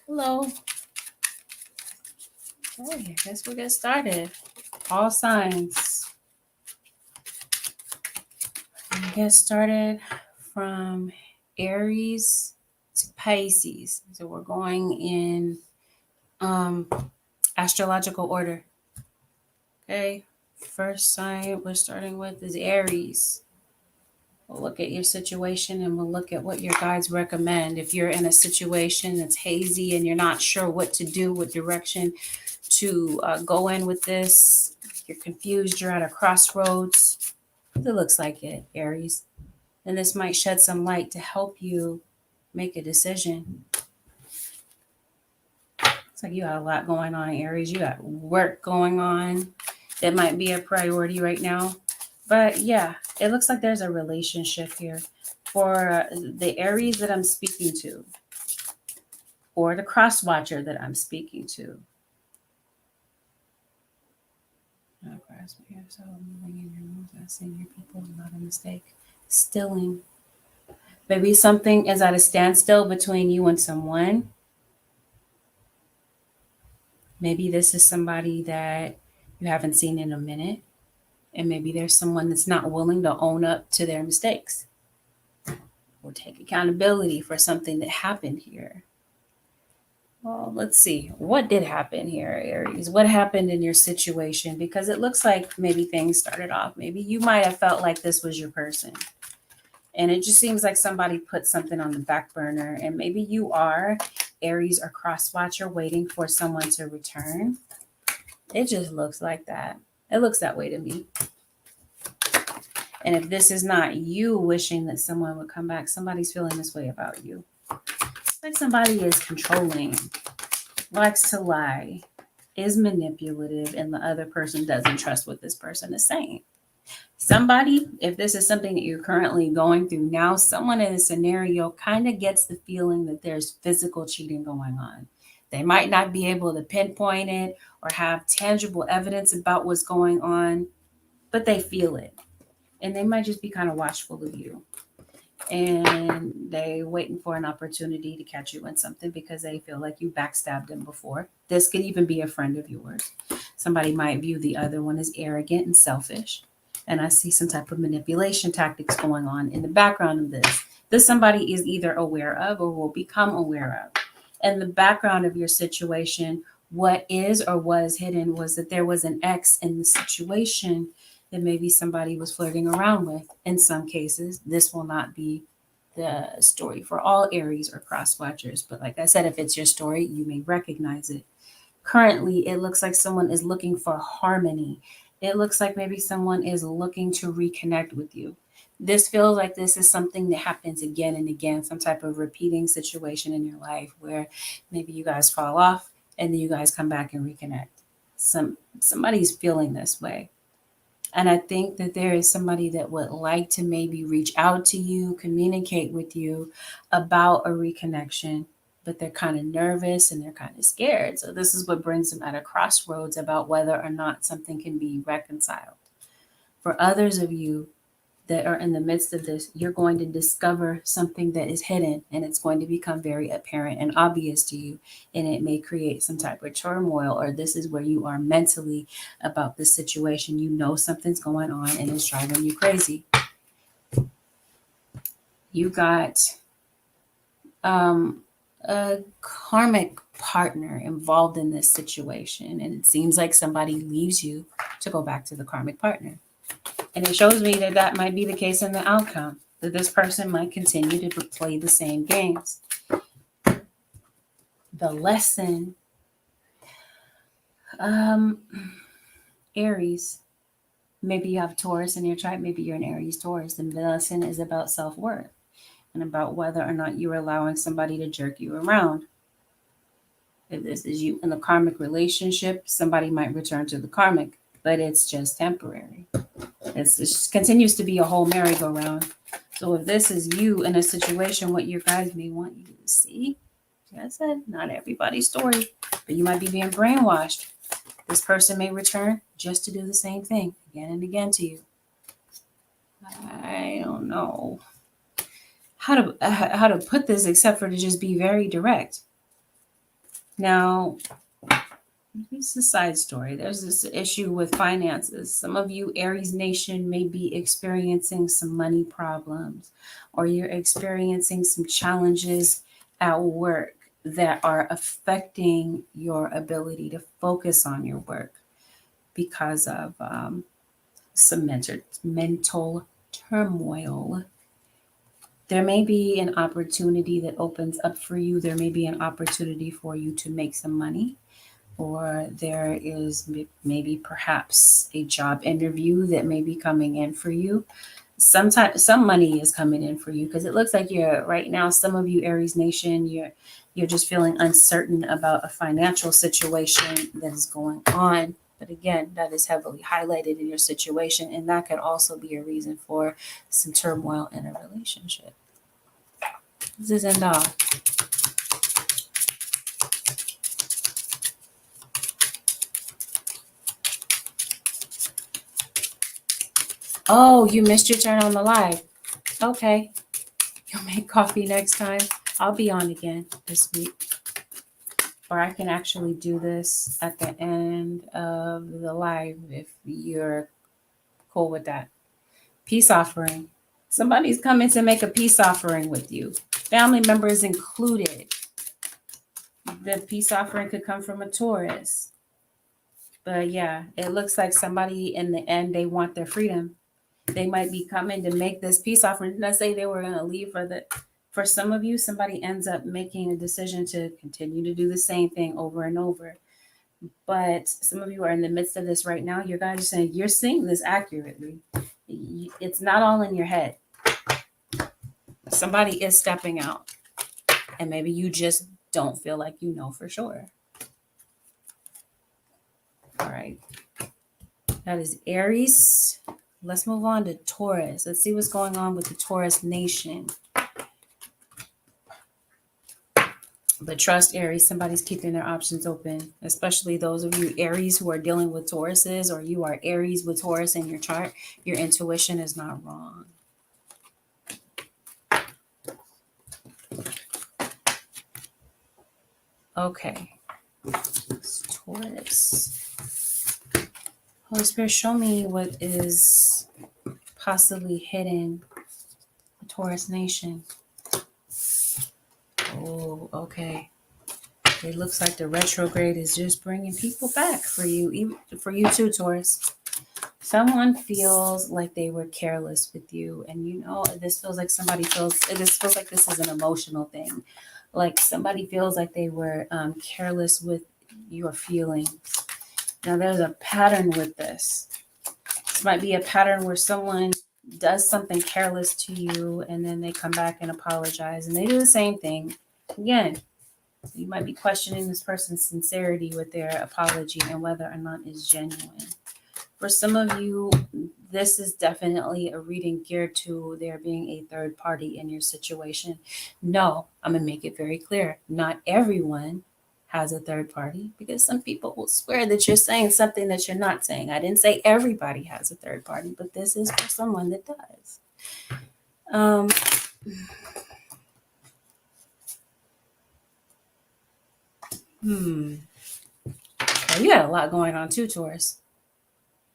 Hello. Okay, I guess we'll get started. All signs. We'll get started from Aries to Pisces. So we're going in astrological order. Okay. First sign we're starting with is Aries. We'll look at your situation and we'll look at what your guides recommend. If you're in a situation that's hazy and you're not sure what to do, what direction to go in with this, you're confused, you're at a crossroads, it looks like it, Aries. And this might shed some light to help you make a decision. It's like you got a lot going on, Aries. You got work going on that might be a priority right now. But yeah, it looks like there's a relationship here for the Aries that I'm speaking to, or the cross watcher that I'm speaking to. Seeing your people is not a mistake. Stilling. Maybe something is at a standstill between you and someone. Maybe this is somebody that you haven't seen in a minute. And maybe there's someone that's not willing to own up to their mistakes or take accountability for something that happened here. Well, let's see. What did happen here, Aries? What happened in your situation? Because it looks like maybe things started off. Maybe you might have felt like this was your person. And it just seems like somebody put something on the back burner. And maybe you are Aries or cross watcher waiting for someone to return. It just looks like that. It looks that way to me. And if this is not you wishing that someone would come back, somebody's feeling this way about you. It's like somebody is controlling, likes to lie, is manipulative, and the other person doesn't trust what this person is saying. Somebody, if this is something that you're currently going through now, someone in a scenario kind of gets the feeling that there's physical cheating going on. They might not be able to pinpoint it or have tangible evidence about what's going on, but they feel it. And they might just be kind of watchful of you. And they waiting for an opportunity to catch you in something because they feel like you backstabbed them before. This could even be a friend of yours. Somebody might view the other one as arrogant and selfish. And I see some type of manipulation tactics going on in the background of this. This somebody is either aware of or will become aware of. And the background of your situation, what is or was hidden was that there was an ex in the situation that maybe somebody was flirting around with. In some cases, this will not be the story for all Aries or cross watchers. But like I said, if it's your story, you may recognize it. Currently, it looks like someone is looking for harmony. It looks like maybe someone is looking to reconnect with you. This feels like this is something that happens again and again, some type of repeating situation in your life where maybe you guys fall off and then you guys come back and reconnect. Somebody's feeling this way. And I think that there is somebody that would like to maybe reach out to you, communicate with you about a reconnection, but they're kind of nervous and they're kind of scared. So this is what brings them at a crossroads about whether or not something can be reconciled. For others of you that are in the midst of this, you're going to discover something that is hidden and it's going to become very apparent and obvious to you. And it may create some type of turmoil, or this is where you are mentally about this situation. You know something's going on and it's driving you crazy. You got a karmic partner involved in this situation, and it seems like somebody leaves you to go back to the karmic partner. And it shows me that that might be the case in the outcome, that this person might continue to play the same games. The lesson, Aries, maybe you have Taurus in your chart, maybe you're an Aries Taurus, and the lesson is about self-worth and about whether or not you're allowing somebody to jerk you around. If this is you in the karmic relationship, somebody might return to the karmic, but it's just temporary. It just continues to be a whole merry-go-round. So if this is you in a situation, what your guys may want you to see, like I said, not everybody's story, but you might be being brainwashed. This person may return just to do the same thing again and again to you. I don't know how to put this except for to just be very direct. Now, it's a side story. There's this issue with finances. Some of you, Aries Nation, may be experiencing some money problems, or you're experiencing some challenges at work that are affecting your ability to focus on your work because of some mental turmoil. There may be an opportunity that opens up for you. There may be an opportunity for you to make some money, or there is maybe perhaps a job interview that may be coming in for you. Sometimes some money is coming in for you, because it looks like you're right now, some of you Aries Nation, you're just feeling uncertain about a financial situation that is going on. But again, that is heavily highlighted in your situation, and that could also be a reason for some turmoil in a relationship. This is end all. Oh, you missed your turn on the live. Okay. You'll make coffee next time. I'll be on again this week. Or I can actually do this at the end of the live if you're cool with that. Peace offering. Somebody's coming to make a peace offering with you. Family members included. The peace offering could come from a Taurus. But yeah, it looks like somebody in the end, they want their freedom. They might be coming to make this peace offering. Let's say they were going to leave for some of you, somebody ends up making a decision to continue to do the same thing over and over. But some of you are in the midst of this right now. Your guys are saying, you're seeing this accurately. It's not all in your head. Somebody is stepping out, and maybe you just don't feel like you know for sure. All right. That is Aries. Let's move on to Taurus. Let's see what's going on with the Taurus nation. But trust, Aries, somebody's keeping their options open, especially those of you Aries who are dealing with Tauruses, or you are Aries with Taurus in your chart. Your intuition is not wrong. Okay. It's Taurus. Holy Spirit, show me what is possibly hidden the Taurus nation. Oh, okay. It looks like the retrograde is just bringing people back for you, even for you too, Taurus. Someone feels like they were careless with you, and this feels like this feels like this is an emotional thing. Like somebody feels like they were careless with your feelings. Now there's a pattern with this. This might be a pattern where someone does something careless to you, and then they come back and apologize, and they do the same thing again. You might be questioning this person's sincerity with their apology and whether or not it's genuine. For some of you, this is definitely a reading geared to there being a third party in your situation. No, I'm going to make it very clear. Not everyone has a third party, because some people will swear that you're saying something that you're not saying. I didn't say everybody has a third party, but this is for someone that does. Well, you had a lot going on too, Taurus.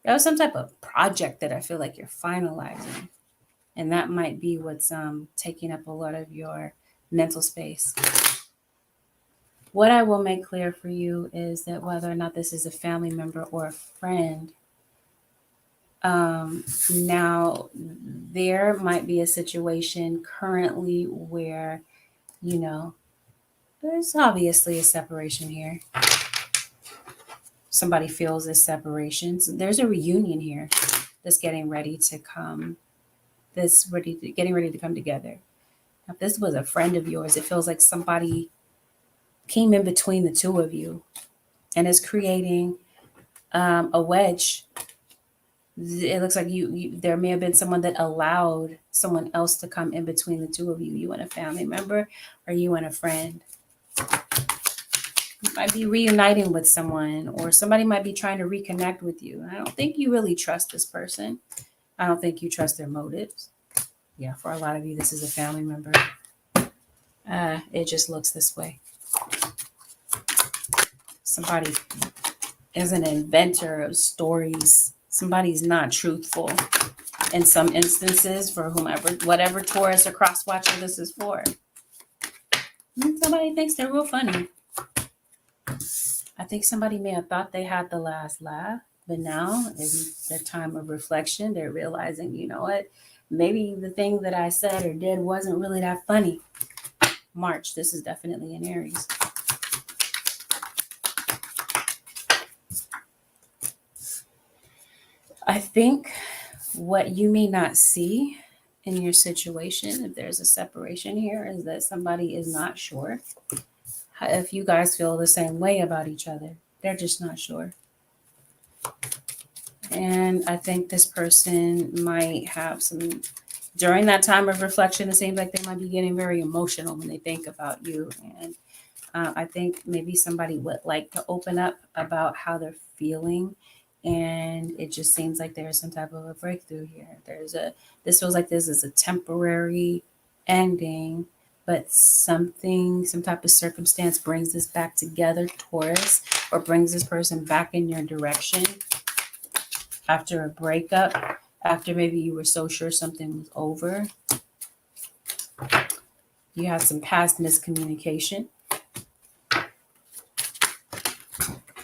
There was some type of project that I feel like you're finalizing. And that might be what's taking up a lot of your mental space. What I will make clear for you is that whether or not this is a family member or a friend, now there might be a situation currently where, there's obviously a separation here. Somebody feels this separation. So there's a reunion here that's getting ready to come. Getting ready to come together. Now, if this was a friend of yours, it feels like somebody came in between the two of you and is creating a wedge. It looks like there may have been someone that allowed someone else to come in between the two of you. You and a family member, or you and a friend. You might be reuniting with someone, or somebody might be trying to reconnect with you. I don't think you really trust this person. I don't think you trust their motives. Yeah, for a lot of you, this is a family member. It just looks this way. Somebody is an inventor of stories. Somebody's not truthful in some instances for whomever, whatever Taurus or cross watcher this is for. Somebody thinks they're real funny. I think somebody may have thought they had the last laugh, but now in their time of reflection, they're realizing, you know what? Maybe the thing that I said or did wasn't really that funny. March, this is definitely an Aries. I think what you may not see in your situation, if there's a separation here, is that somebody is not sure if you guys feel the same way about each other. They're just not sure. And I think this person might have some, during that time of reflection, it seems like they might be getting very emotional when they think about you. And I think maybe somebody would like to open up about how they're feeling. And it just seems like there's some type of a breakthrough here. This feels like this is a temporary ending, but some type of circumstance brings this back together, Taurus, or brings this person back in your direction after a breakup, after maybe you were so sure something was over. You had some past miscommunication.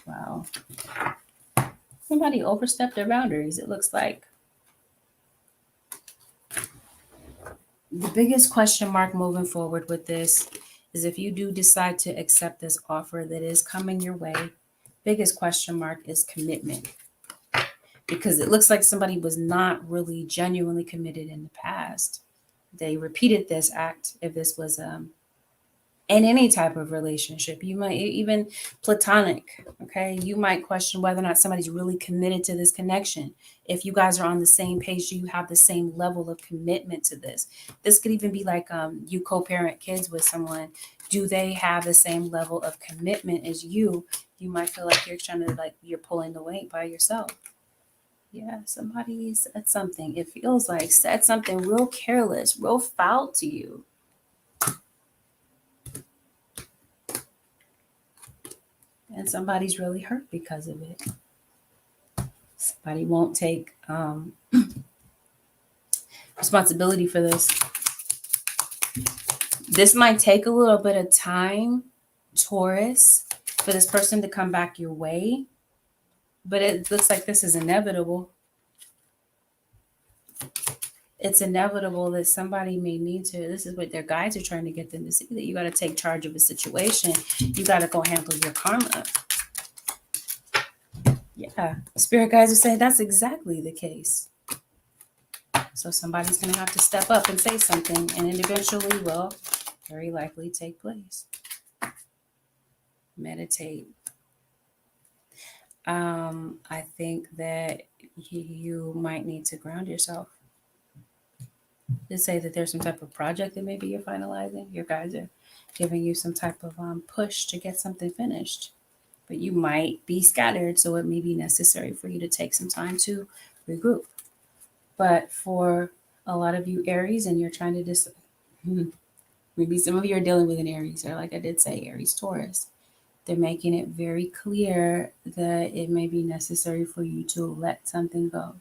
Wow. Somebody overstepped their boundaries, it looks like. The biggest question mark moving forward with this is if you do decide to accept this offer that is coming your way, biggest question mark is commitment. Because it looks like somebody was not really genuinely committed in the past. They repeated this act if this was in any type of relationship. You might even platonic, okay? You might question whether or not somebody's really committed to this connection. If you guys are on the same page, you have the same level of commitment to this. This could even be like you co-parent kids with someone. Do they have the same level of commitment as you? You might feel like you're trying to, like, you're pulling the weight by yourself. Yeah, somebody said something. It feels like said something real careless, real foul to you. And somebody's really hurt because of it. Somebody won't take responsibility for this. This might take a little bit of time, Taurus, for this person to come back your way. But it looks like this is inevitable. It's inevitable that somebody may need to, this is what their guides are trying to get them to see, that you got to take charge of a situation. You got to go handle your karma. Yeah, spirit guides are saying that's exactly the case. So somebody's going to have to step up and say something, and it eventually will very likely take place. Meditate. I think that you might need to ground yourself. Just say that there's some type of project that maybe you're finalizing. Your guys are giving you some type of push to get something finished. But you might be scattered, so it may be necessary for you to take some time to regroup. But for a lot of you Aries, and you're trying to maybe some of you are dealing with an Aries, or like I did say, Aries, Taurus. They're making it very clear that it may be necessary for you to let something go.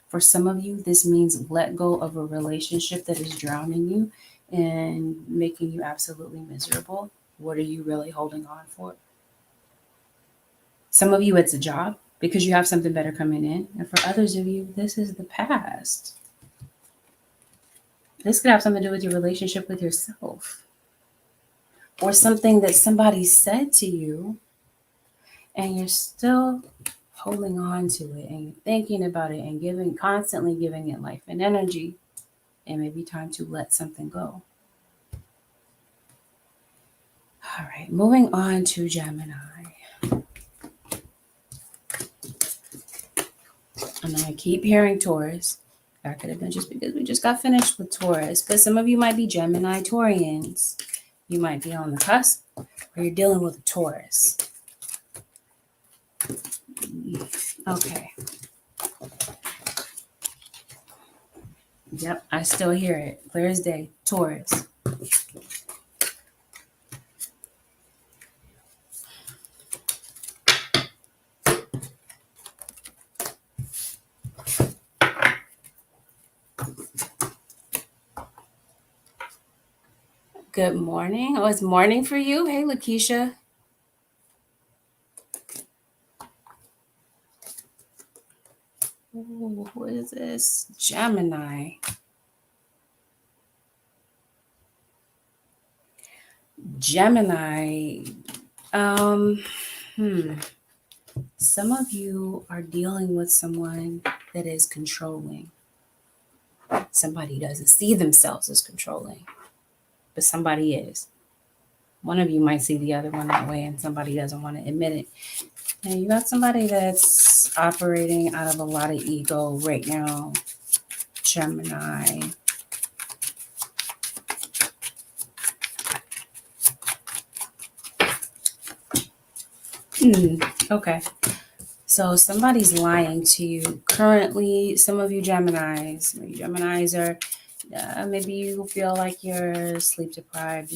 For some of you, this means let go of a relationship that is drowning you and making you absolutely miserable. What are you really holding on for? Some of you, it's a job because you have something better coming in. And for others of you, this is the past. This could have something to do with your relationship with yourself, or something that somebody said to you and you're still holding on to it and you're thinking about it and constantly giving it life and energy. It may be time to let something go. All right, moving on to Gemini. And I keep hearing Taurus. That could have been just because we just got finished with Taurus. But some of you might be Gemini Taurians. You might be on the cusp, or you're dealing with a Taurus. Okay. Yep, I still hear it. Clear as day. Taurus. Good morning. Oh, it's morning for you. Hey, Lakeisha. Ooh, what is this? Gemini. Gemini. Um, Some of you are dealing with someone that is controlling. Somebody doesn't see themselves as controlling, but somebody is. One of you might see the other one that way, and somebody doesn't want to admit it. And you got somebody that's operating out of a lot of ego right now. Gemini. Okay. So somebody's lying to you. Currently, some of you Geminis are, maybe you feel like you're sleep deprived.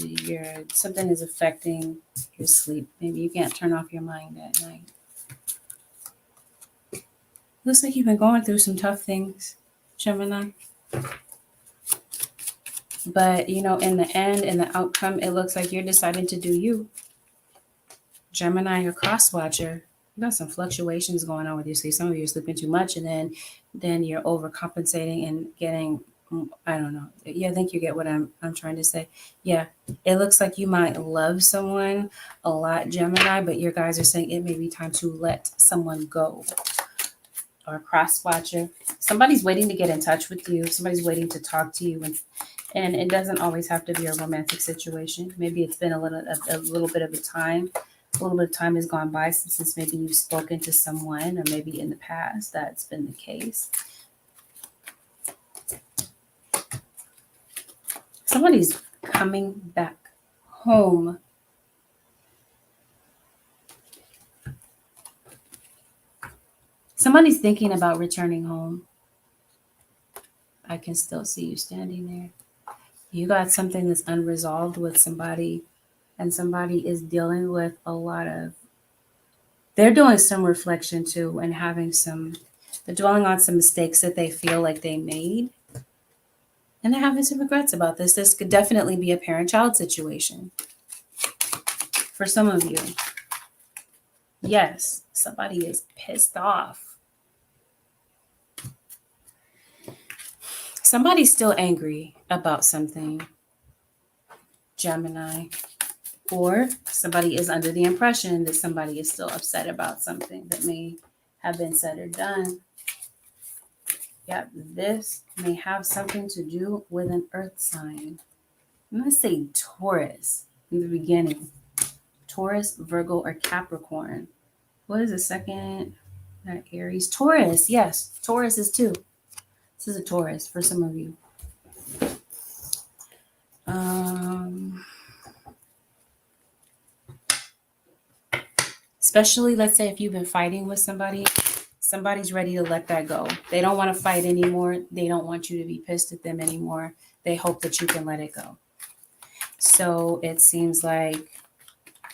Something is affecting your sleep. Maybe you can't turn off your mind at night. Looks like you've been going through some tough things, Gemini. But, in the end, in the outcome, it looks like you're deciding to do you. Gemini, your cross watcher. You got some fluctuations going on with your sleep. Some of you are sleeping too much, and then you're overcompensating and getting, I don't know. Yeah, I think you get what I'm trying to say. Yeah, it looks like you might love someone a lot, Gemini, but your guys are saying it may be time to let someone go. Or cross watcher. Somebody's waiting to get in touch with you. Somebody's waiting to talk to you, and it doesn't always have to be a romantic situation. Maybe it's been a little bit of a time. A little bit of time has gone by since maybe you've spoken to someone, or maybe in the past that's been the case. Somebody's coming back home. Somebody's thinking about returning home. I can still see you standing there. You got something that's unresolved with somebody, and somebody is dealing with a lot of, they're doing some reflection too, and they're dwelling on some mistakes that they feel like they made. And they're having some regrets about this. This could definitely be a parent-child situation for some of you. Yes, somebody is pissed off. Somebody's still angry about something, Gemini. Or somebody is under the impression that somebody is still upset about something that may have been said or done. Yep, this may have something to do with an earth sign. I'm going to say Taurus in the beginning. Taurus, Virgo, or Capricorn. What is the second? Aries. Taurus. Yes, Taurus is 2. This is a Taurus for some of you. Especially, let's say, if you've been fighting with somebody, somebody's ready to let that go. They don't want to fight anymore. They don't want you to be pissed at them anymore. They hope that you can let it go. So it seems like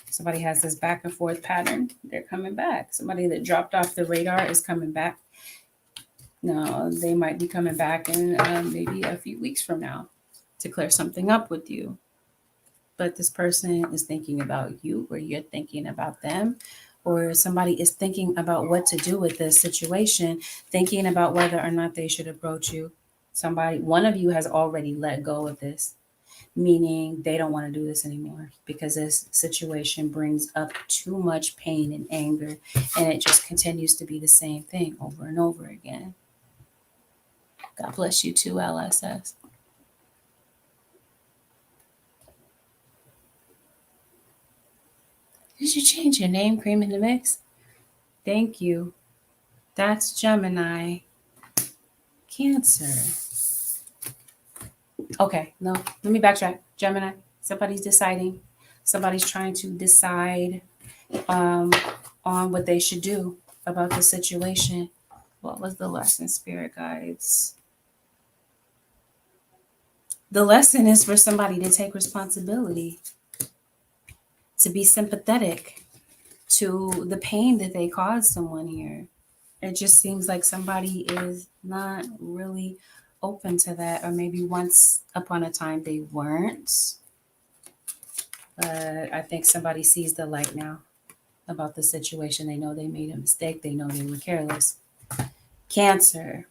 somebody has this back and forth pattern. They're coming back. Somebody that dropped off the radar is coming back. No, they might be coming back in maybe a few weeks from now to clear something up with you. But this person is thinking about you, or you're thinking about them, or somebody is thinking about what to do with this situation, thinking about whether or not they should approach you. One of you has already let go of this, meaning they don't want to do this anymore because this situation brings up too much pain and anger, and it just continues to be the same thing over and over again. God bless you too, LSS. Did you change your name, Cream in the Mix? Thank you. That's Gemini. Cancer. Okay, no, let me backtrack. Gemini, somebody's deciding. Somebody's trying to decide on what they should do about the situation. What was the lesson, Spirit Guides? The lesson is for somebody to take responsibility, to be sympathetic to the pain that they caused someone here. It just seems like somebody is not really open to that, or maybe once upon a time they weren't. But I think somebody sees the light now about the situation. They know they made a mistake. They know they were careless. Cancer.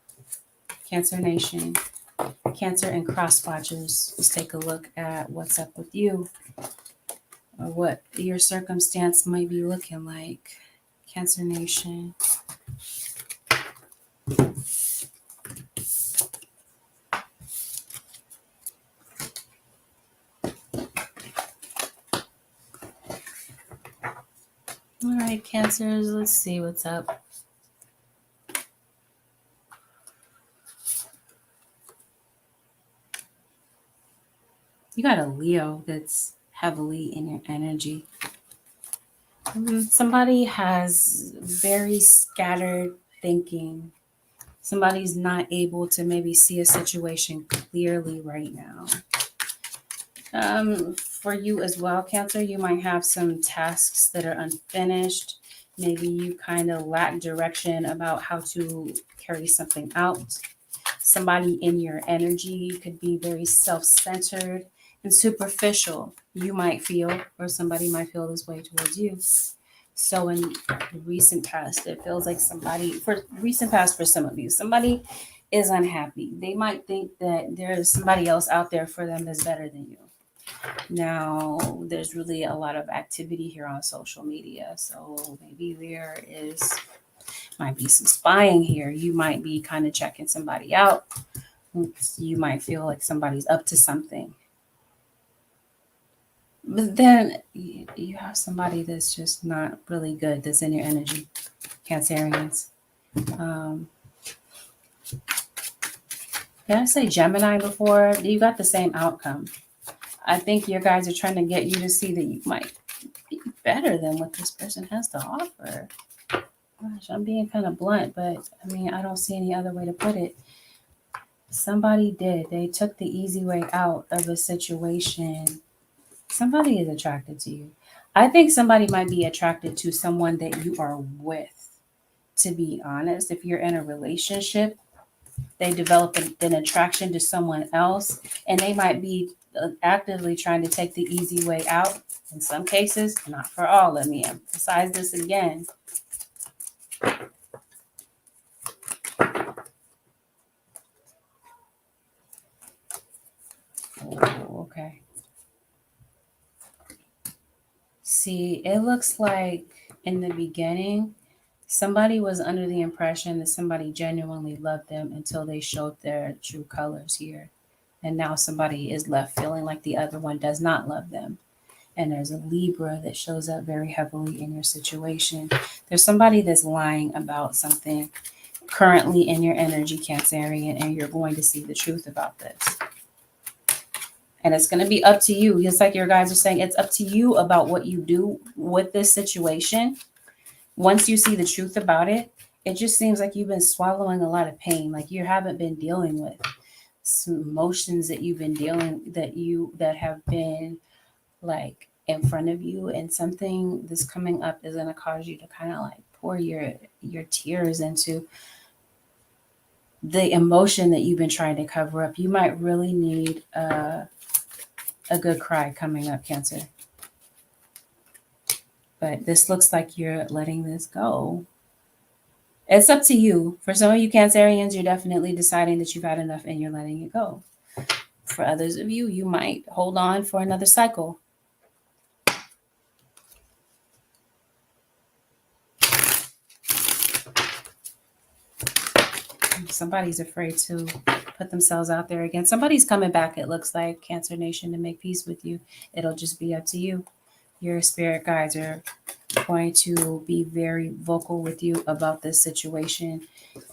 Cancer Nation. Cancer and cross watchers. Let's take a look at what's up with you, or what your circumstance might be looking like. Cancer Nation. All right, Cancers, let's see what's up. You got a Leo that's heavily in your energy. Somebody has very scattered thinking. Somebody's not able to maybe see a situation clearly right now. For you as well, Cancer, you might have some tasks that are unfinished. Maybe you kind of lack direction about how to carry something out. Somebody in your energy could be very self-centered and superficial. You might feel, or somebody might feel this way towards you. So in the recent past, it feels like for some of you, somebody is unhappy. They might think that there's somebody else out there for them that's better than you. Now, there's really a lot of activity here on social media. So maybe might be some spying here. You might be kind of checking somebody out. You might feel like somebody's up to something. But then you have somebody that's just not really good, that's in your energy, Cancerians. Did I say Gemini before? You got the same outcome. I think your guys are trying to get you to see that you might be better than what this person has to offer. Gosh, I'm being kind of blunt, but I mean, I don't see any other way to put it. Somebody did. They took the easy way out of a situation. Somebody is attracted to you. I think somebody might be attracted to someone that you are with. To be honest, if you're in a relationship, they develop an attraction to someone else, and they might be actively trying to take the easy way out. In some cases, not for all. Let me emphasize this again. Oh, okay. See, it looks like in the beginning, somebody was under the impression that somebody genuinely loved them until they showed their true colors here. And now somebody is left feeling like the other one does not love them. And there's a Libra that shows up very heavily in your situation. There's somebody that's lying about something currently in your energy, Cancerian, and you're going to see the truth about this. And it's going to be up to you. Just like your guys are saying, it's up to you about what you do with this situation. Once you see the truth about it, it just seems like you've been swallowing a lot of pain. Like you haven't been dealing with some emotions that you've been that have been like in front of you, and something that's coming up is going to cause you to kind of like pour your tears into the emotion that you've been trying to cover up. You might really need a good cry coming up, Cancer. But this looks like you're letting this go. It's up to you. For some of you Cancerians, you're definitely deciding that you've had enough and you're letting it go. For others of you, you might hold on for another cycle. Somebody's afraid to put themselves out there again. Somebody's coming back, it looks like, Cancer Nation, to make peace with you. It'll just be up to you. Your spirit guides are going to be very vocal with you about this situation.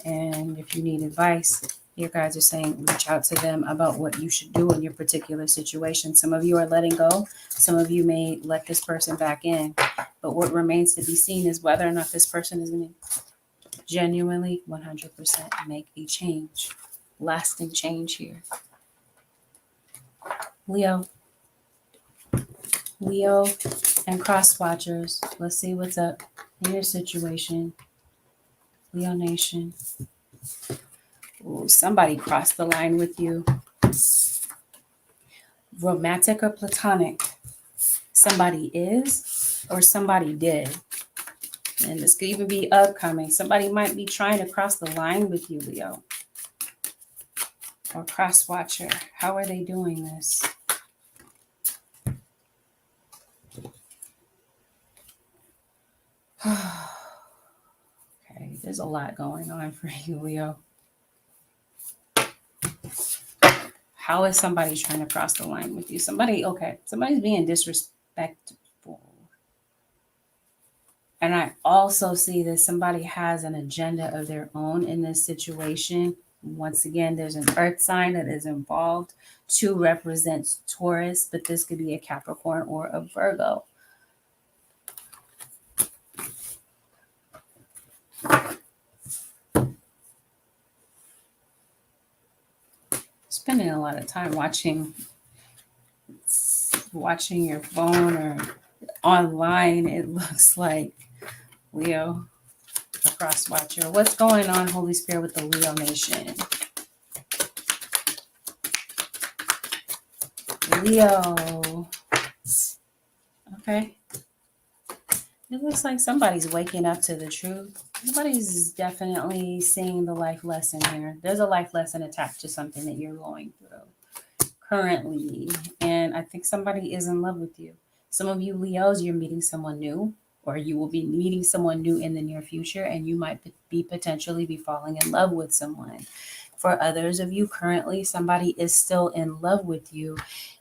And if you need advice, your guides are saying reach out to them about what you should do in your particular situation. Some of you are letting go. Some of you may let this person back in. But what remains to be seen is whether or not this person is going to genuinely 100% make a change, lasting change here. Leo and cross watchers, let's see what's up in your situation. Leo Nation. Ooh, somebody crossed the line with you. Romantic or platonic. somebody is or somebody did. And this could even be upcoming. Somebody might be trying to cross the line with you, Leo. Or cross watcher. How are they doing this? Okay, there's a lot going on for you, Leo. How is somebody trying to cross the line with you? Somebody's being disrespectful. And I also see that somebody has an agenda of their own in this situation. Once again, there's an earth sign that is involved. 2 represents Taurus, but this could be a Capricorn or a Virgo. Spending a lot of time watching your phone or online, it looks like, Leo, a cross watcher. What's going on, Holy Spirit, with the Leo nation? Leo. Okay. It looks like somebody's waking up to the truth. Somebody's definitely seeing the life lesson here. There's a life lesson attached to something that you're going through currently. And I think somebody is in love with you. Some of you Leos, you're meeting someone new, or you will be meeting someone new in the near future, and you might be potentially be falling in love with someone. For others of you currently, somebody is still in love with you,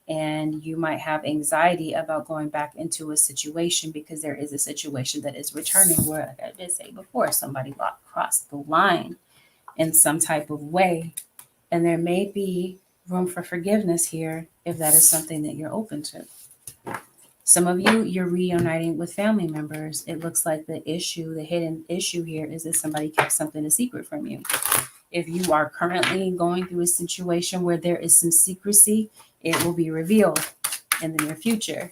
and you might have anxiety about going back into a situation because there is a situation that is returning where, like I did say before, somebody crossed the line in some type of way. And there may be room for forgiveness here if that is something that you're open to. Some of you, you're reuniting with family members. It looks like the hidden issue here is that somebody kept something a secret from you. If you are currently going through a situation where there is some secrecy, it will be revealed in the near future.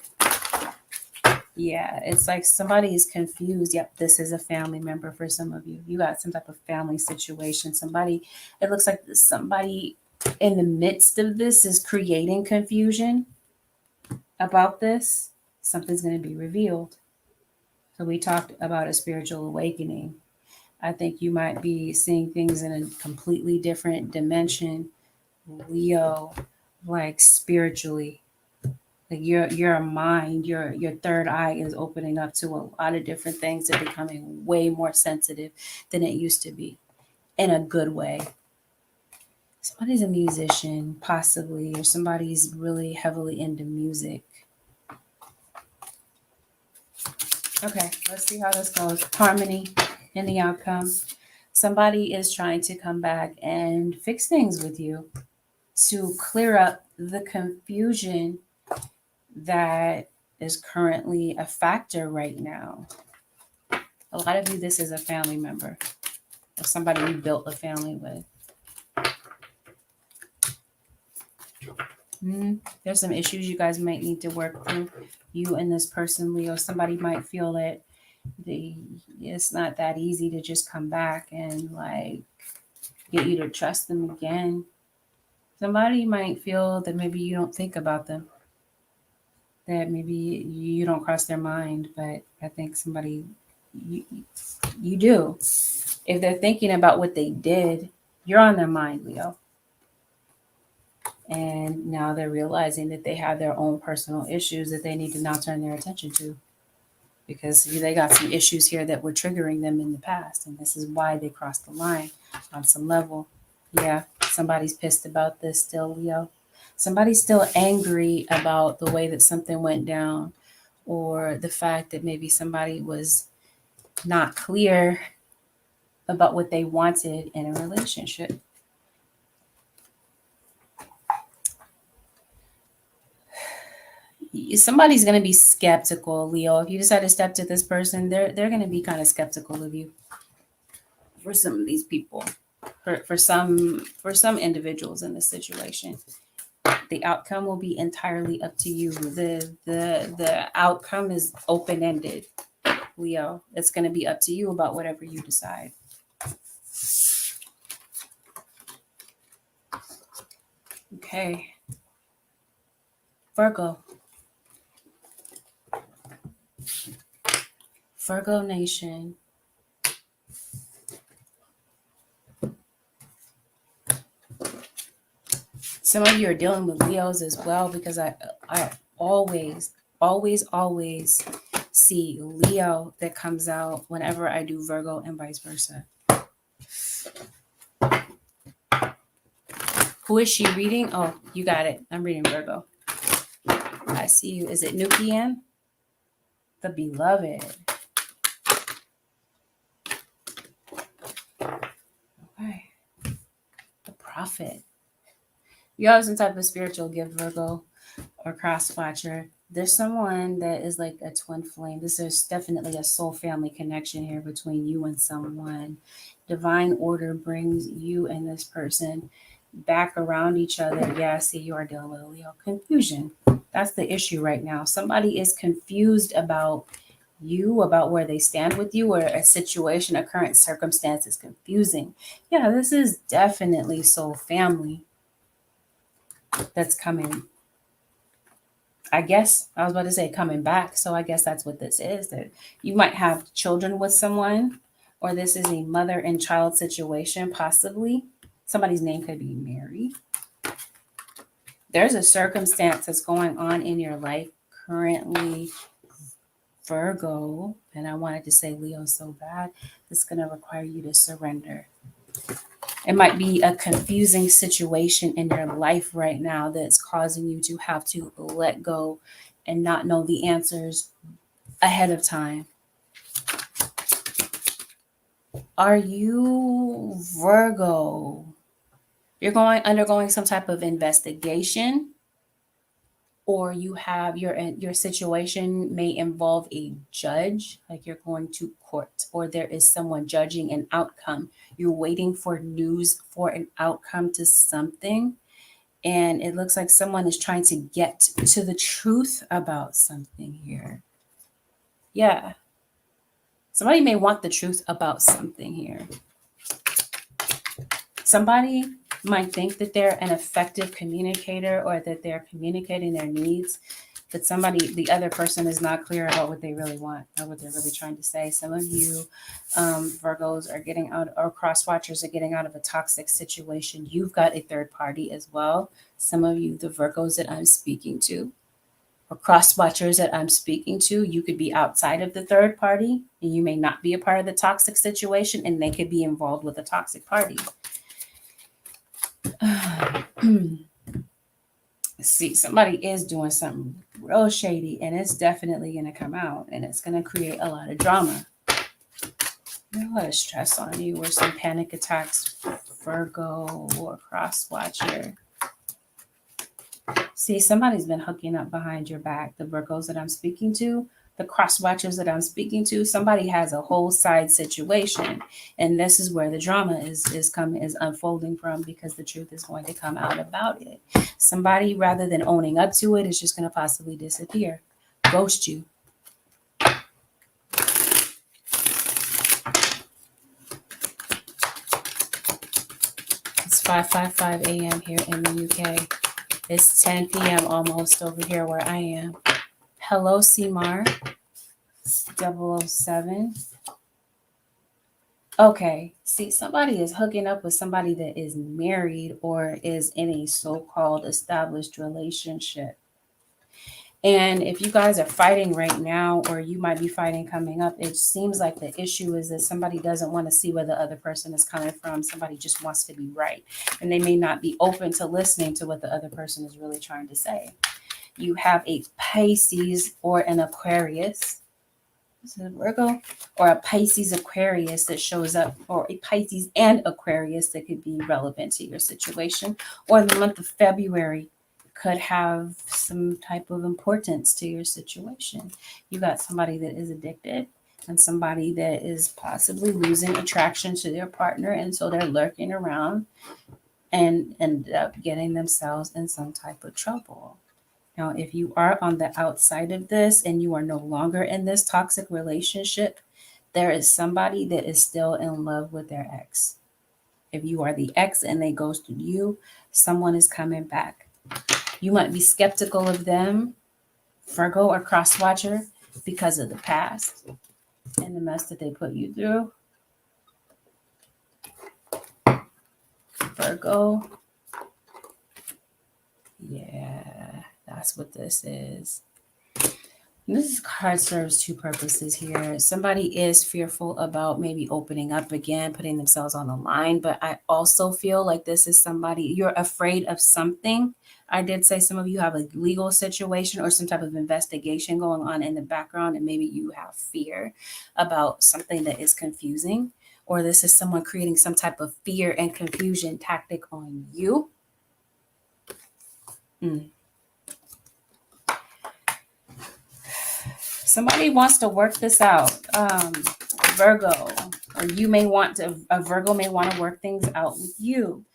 Yeah, it's like somebody is confused. Yep, this is a family member for some of you. You got some type of family situation. It looks like somebody in the midst of this is creating confusion about this. Something's going to be revealed. So we talked about a spiritual awakening. I think you might be seeing things in a completely different dimension, Leo, like spiritually. Like your mind, your third eye is opening up to a lot of different things. They're becoming way more sensitive than it used to be, in a good way. Somebody's a musician, possibly, or somebody's really heavily into music. Okay, let's see how this goes. Harmony in the outcome. Somebody is trying to come back and fix things with you to clear up the confusion that is currently a factor right now. A lot of you, this is a family member or somebody you built a family with. There's some issues you guys might need to work through. You and this person, Leo, somebody might feel that it's not that easy to just come back and like get you to trust them again. Somebody might feel that maybe you don't think about them, that maybe you don't cross their mind, but I think somebody, you do. If they're thinking about what they did, you're on their mind, Leo. And now they're realizing that they have their own personal issues that they need to now turn their attention to, because they got some issues here that were triggering them in the past. And this is why they crossed the line on some level. Yeah, somebody's pissed about this still, Leo. Somebody's still angry about the way that something went down, or the fact that maybe somebody was not clear about what they wanted in a relationship. Somebody's going to be skeptical, Leo. If you decide to step to this person, they're going to be kind of skeptical of you. For some of these people, for some individuals in this situation, the outcome will be entirely up to you. The outcome is open-ended, Leo. It's going to be up to you about whatever you decide. Okay. Virgo. Virgo Nation. Some of you are dealing with Leos as well, because I always see Leo that comes out whenever I do Virgo and vice versa. Who is she reading? Oh, you got it. I'm reading Virgo. I see you. Is it Nukian? The beloved. Okay. The prophet. You have some type of spiritual gift, Virgo, or cross watcher. There's someone that is like a twin flame. This is definitely a soul family connection here between you and someone. Divine order brings you and this person back around each other. Yeah, see, you are dealing with a Leo. Confusion. That's the issue right now. Somebody is confused about you, about where they stand with you, or a situation, a current circumstance is confusing. Yeah, this is definitely soul family that's coming. I guess I was about to say coming back. So I guess that's what this is, that you might have children with someone, or this is a mother and child situation, possibly. Somebody's name could be Mary. There's a circumstance that's going on in your life currently, Virgo, and I wanted to say Leo so bad, it's going to require you to surrender. It might be a confusing situation in your life right now that's causing you to have to let go and not know the answers ahead of time. Are you Virgo? You're undergoing some type of investigation, or you have your situation may involve a judge, like you're going to court, or there is someone judging an outcome. You're waiting for news for an outcome to something, and it looks like someone is trying to get to the truth about something here. Yeah, somebody may want the truth about something here. Somebody might think that they're an effective communicator, or that they're communicating their needs, but the other person is not clear about what they really want or what they're really trying to say. Some of you Virgos are getting out, or cross watchers are getting out of a toxic situation. You've got a third party as well. Some of you, the Virgos that I'm speaking to, or cross watchers that I'm speaking to, you could be outside of the third party, and you may not be a part of the toxic situation, and they could be involved with a toxic party. See, somebody is doing something real shady, and it's definitely going to come out, and it's going to create a lot of drama. A lot of stress on you, or some panic attacks, Virgo or cross watcher. See, somebody's been hooking up behind your back. The Virgos that I'm speaking to, the cross watchers that I'm speaking to, somebody has a whole side situation, and this is where the drama is unfolding from, because the truth is going to come out about it. Somebody, rather than owning up to it, is just going to possibly disappear, ghost you. It's 5:55 a.m. here in the UK. It's 10 p.m. almost over here where I am. Hello, Simar. 007. Okay. See, somebody is hooking up with somebody that is married or is in a so-called established relationship. And if you guys are fighting right now, or you might be fighting coming up, it seems like the issue is that somebody doesn't want to see where the other person is coming from. Somebody just wants to be right, and they may not be open to listening to what the other person is really trying to say. You have a Pisces or an Aquarius. Is it Virgo? Or a Pisces Aquarius that shows up, or a Pisces and Aquarius that could be relevant to your situation, or in the month of February could have some type of importance to your situation. You got somebody that is addicted, and somebody that is possibly losing attraction to their partner, and so they're lurking around and end up getting themselves in some type of trouble. Now, if you are on the outside of this and you are no longer in this toxic relationship, there is somebody that is still in love with their ex. If you are the ex and they ghosted you, someone is coming back. You might be skeptical of them, Virgo or cross watcher, because of the past. and the mess that they put you through. Virgo. Yeah, that's what this is. This card serves two purposes here. Somebody is fearful about maybe opening up again, putting themselves on the line, but I also feel like this is somebody, you're afraid of something. I did say some of you have a legal situation or some type of investigation going on in the background, and maybe you have fear about something that is confusing, or this is someone creating some type of fear and confusion tactic on you. Somebody wants to work this out. Virgo, or you may want to, a Virgo may want to work things out with you.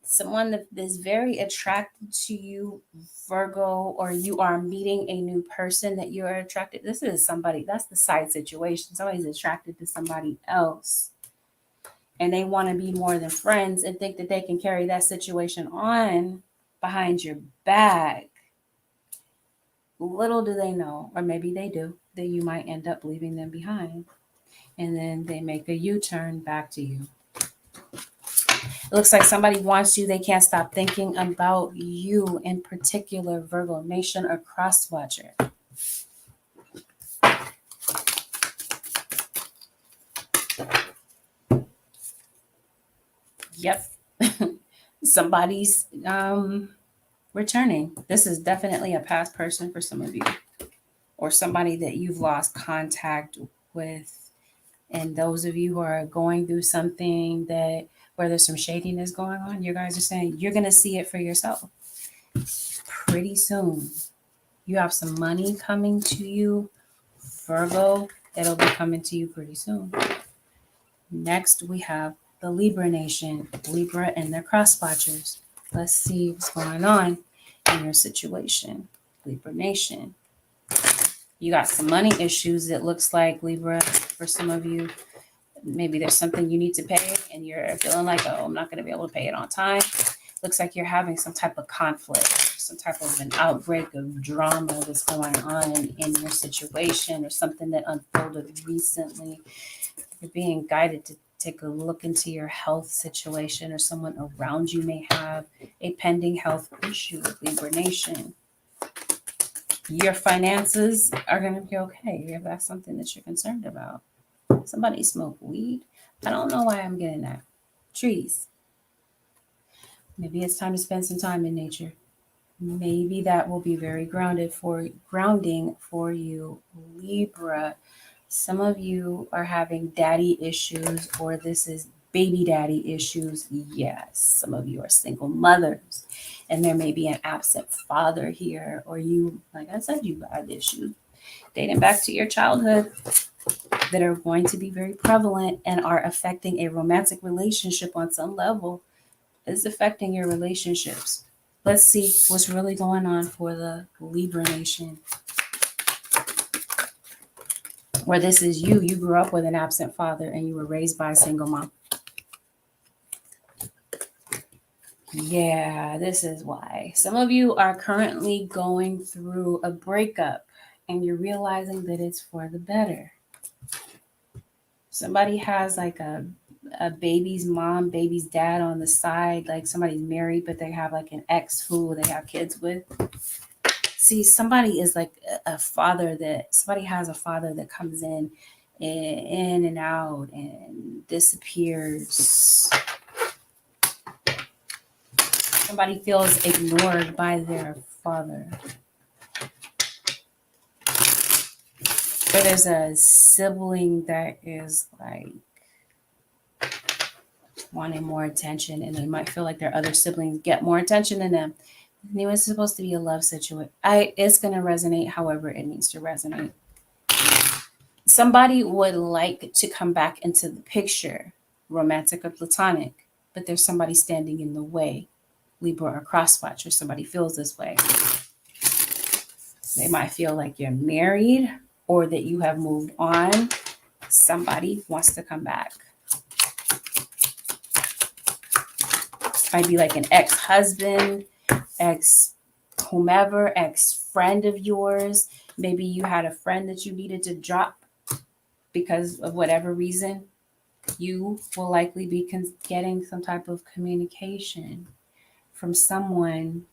Someone that is very attracted to you, Virgo, or you are meeting a new person that you are attracted. This is somebody, that's the side situation. Somebody's attracted to somebody else, and they want to be more than friends and think that they can carry that situation on behind your back. Little do they know, or maybe they do, that you might end up leaving them behind. And then they make a U-turn back to you. It looks like somebody wants you. They can't stop thinking about you, in particular, Virgo Nation or Cross Watcher. Yep. Somebody's returning. This is definitely a past person for some of you, or somebody that you've lost contact with. And those of you who are going through something that where there's some shadiness going on, you guys are saying you're going to see it for yourself pretty soon. You have some money coming to you, Virgo. It'll be coming to you pretty soon. Next, we have the Libra Nation, Libra and their cross watchers. Let's see what's going on in your situation, Libra Nation. You got some money issues. It looks like, Libra, for some of you, maybe there's something you need to pay and you're feeling like, oh, I'm not going to be able to pay it on time. Looks like you're having some type of conflict, some type of an outbreak of drama that's going on in your situation, or something that unfolded recently. You're being guided to take a look into your health situation, or someone around you may have a pending health issue with Libra Nation. Your finances are going to be okay if that's something that you're concerned about. Somebody smoke weed. I don't know why I'm getting that. Trees. Maybe it's time to spend some time in nature. Maybe that will be very grounding for you, Libra. Some of you are having daddy issues, or this is baby daddy issues. Yes, some of you are single mothers, and there may be an absent father here, or you, like I said, you have issues dating back to your childhood that are going to be very prevalent and are affecting a romantic relationship on some level. It's affecting your relationships. Let's see what's really going on for the Libra Nation. Where this is you grew up with an absent father and you were raised by a single mom. Yeah, this is why. Some of you are currently going through a breakup and you're realizing that it's for the better. Somebody has like a baby's mom, baby's dad on the side, like somebody's married, but they have like an ex who they have kids with. See, somebody is like a father that, somebody has a father that comes in and out and disappears. Somebody feels ignored by their father. But there's a sibling that is like wanting more attention, and they might feel like their other siblings get more attention than them. It was supposed to be a love situation. It's going to resonate however it needs to resonate. Somebody would like to come back into the picture, romantic or platonic, but there's somebody standing in the way, Libra or crosswatch, or somebody feels this way. They might feel like you're married or that you have moved on. Somebody wants to come back. Might be like an ex-husband, ex-whomever, ex-friend of yours. Maybe you had a friend that you needed to drop because of whatever reason, you will likely be getting some type of communication from someone.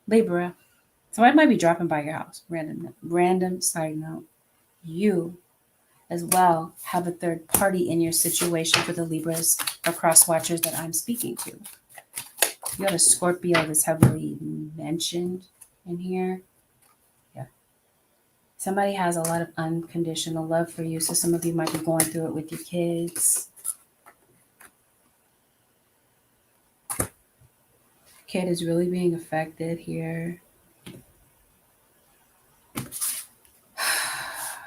Libra. Somebody might be dropping by your house. Random side note. You as well have a third party in your situation for the Libras or cross watchers that I'm speaking to. You have a Scorpio that's heavily mentioned in here. Yeah. Somebody has a lot of unconditional love for you. So some of you might be going through it with your kids. Kid is really being affected here.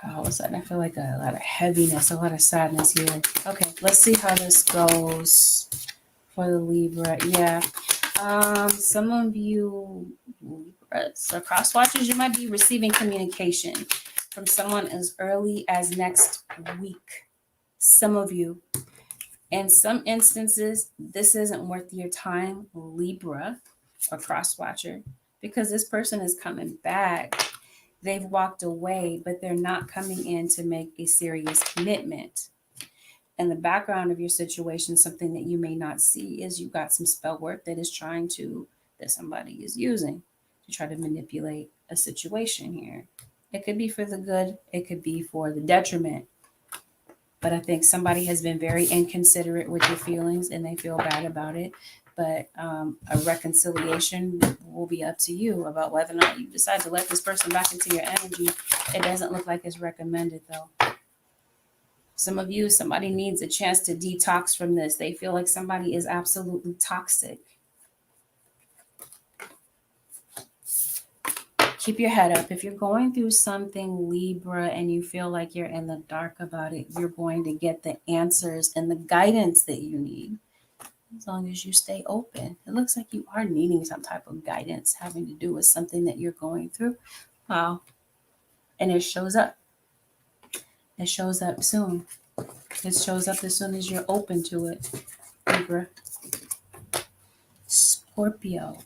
All of a sudden, I feel like a lot of heaviness, a lot of sadness here. Okay, let's see how this goes for the Libra. Yeah. Some of you Libras or cross watchers, you might be receiving communication from someone as early as next week. Some of you. In some instances, this isn't worth your time, Libra or cross watcher, because this person is coming back. They've walked away, but they're not coming in to make a serious commitment. In the background of your situation, something that you may not see is you've got some spell work that somebody is using to try to manipulate a situation here. It could be for the good, it could be for the detriment. But I think somebody has been very inconsiderate with your feelings and they feel bad about it. But a reconciliation will be up to you about whether or not you decide to let this person back into your energy. It doesn't look like it's recommended, though. Some of you, somebody needs a chance to detox from this. They feel like somebody is absolutely toxic. Keep your head up. If you're going through something, Libra, and you feel like you're in the dark about it, you're going to get the answers and the guidance that you need. As long as you stay open. It looks like you are needing some type of guidance having to do with something that you're going through. Wow. And it shows up. It shows up soon. It shows up as soon as you're open to it. Libra. Scorpio.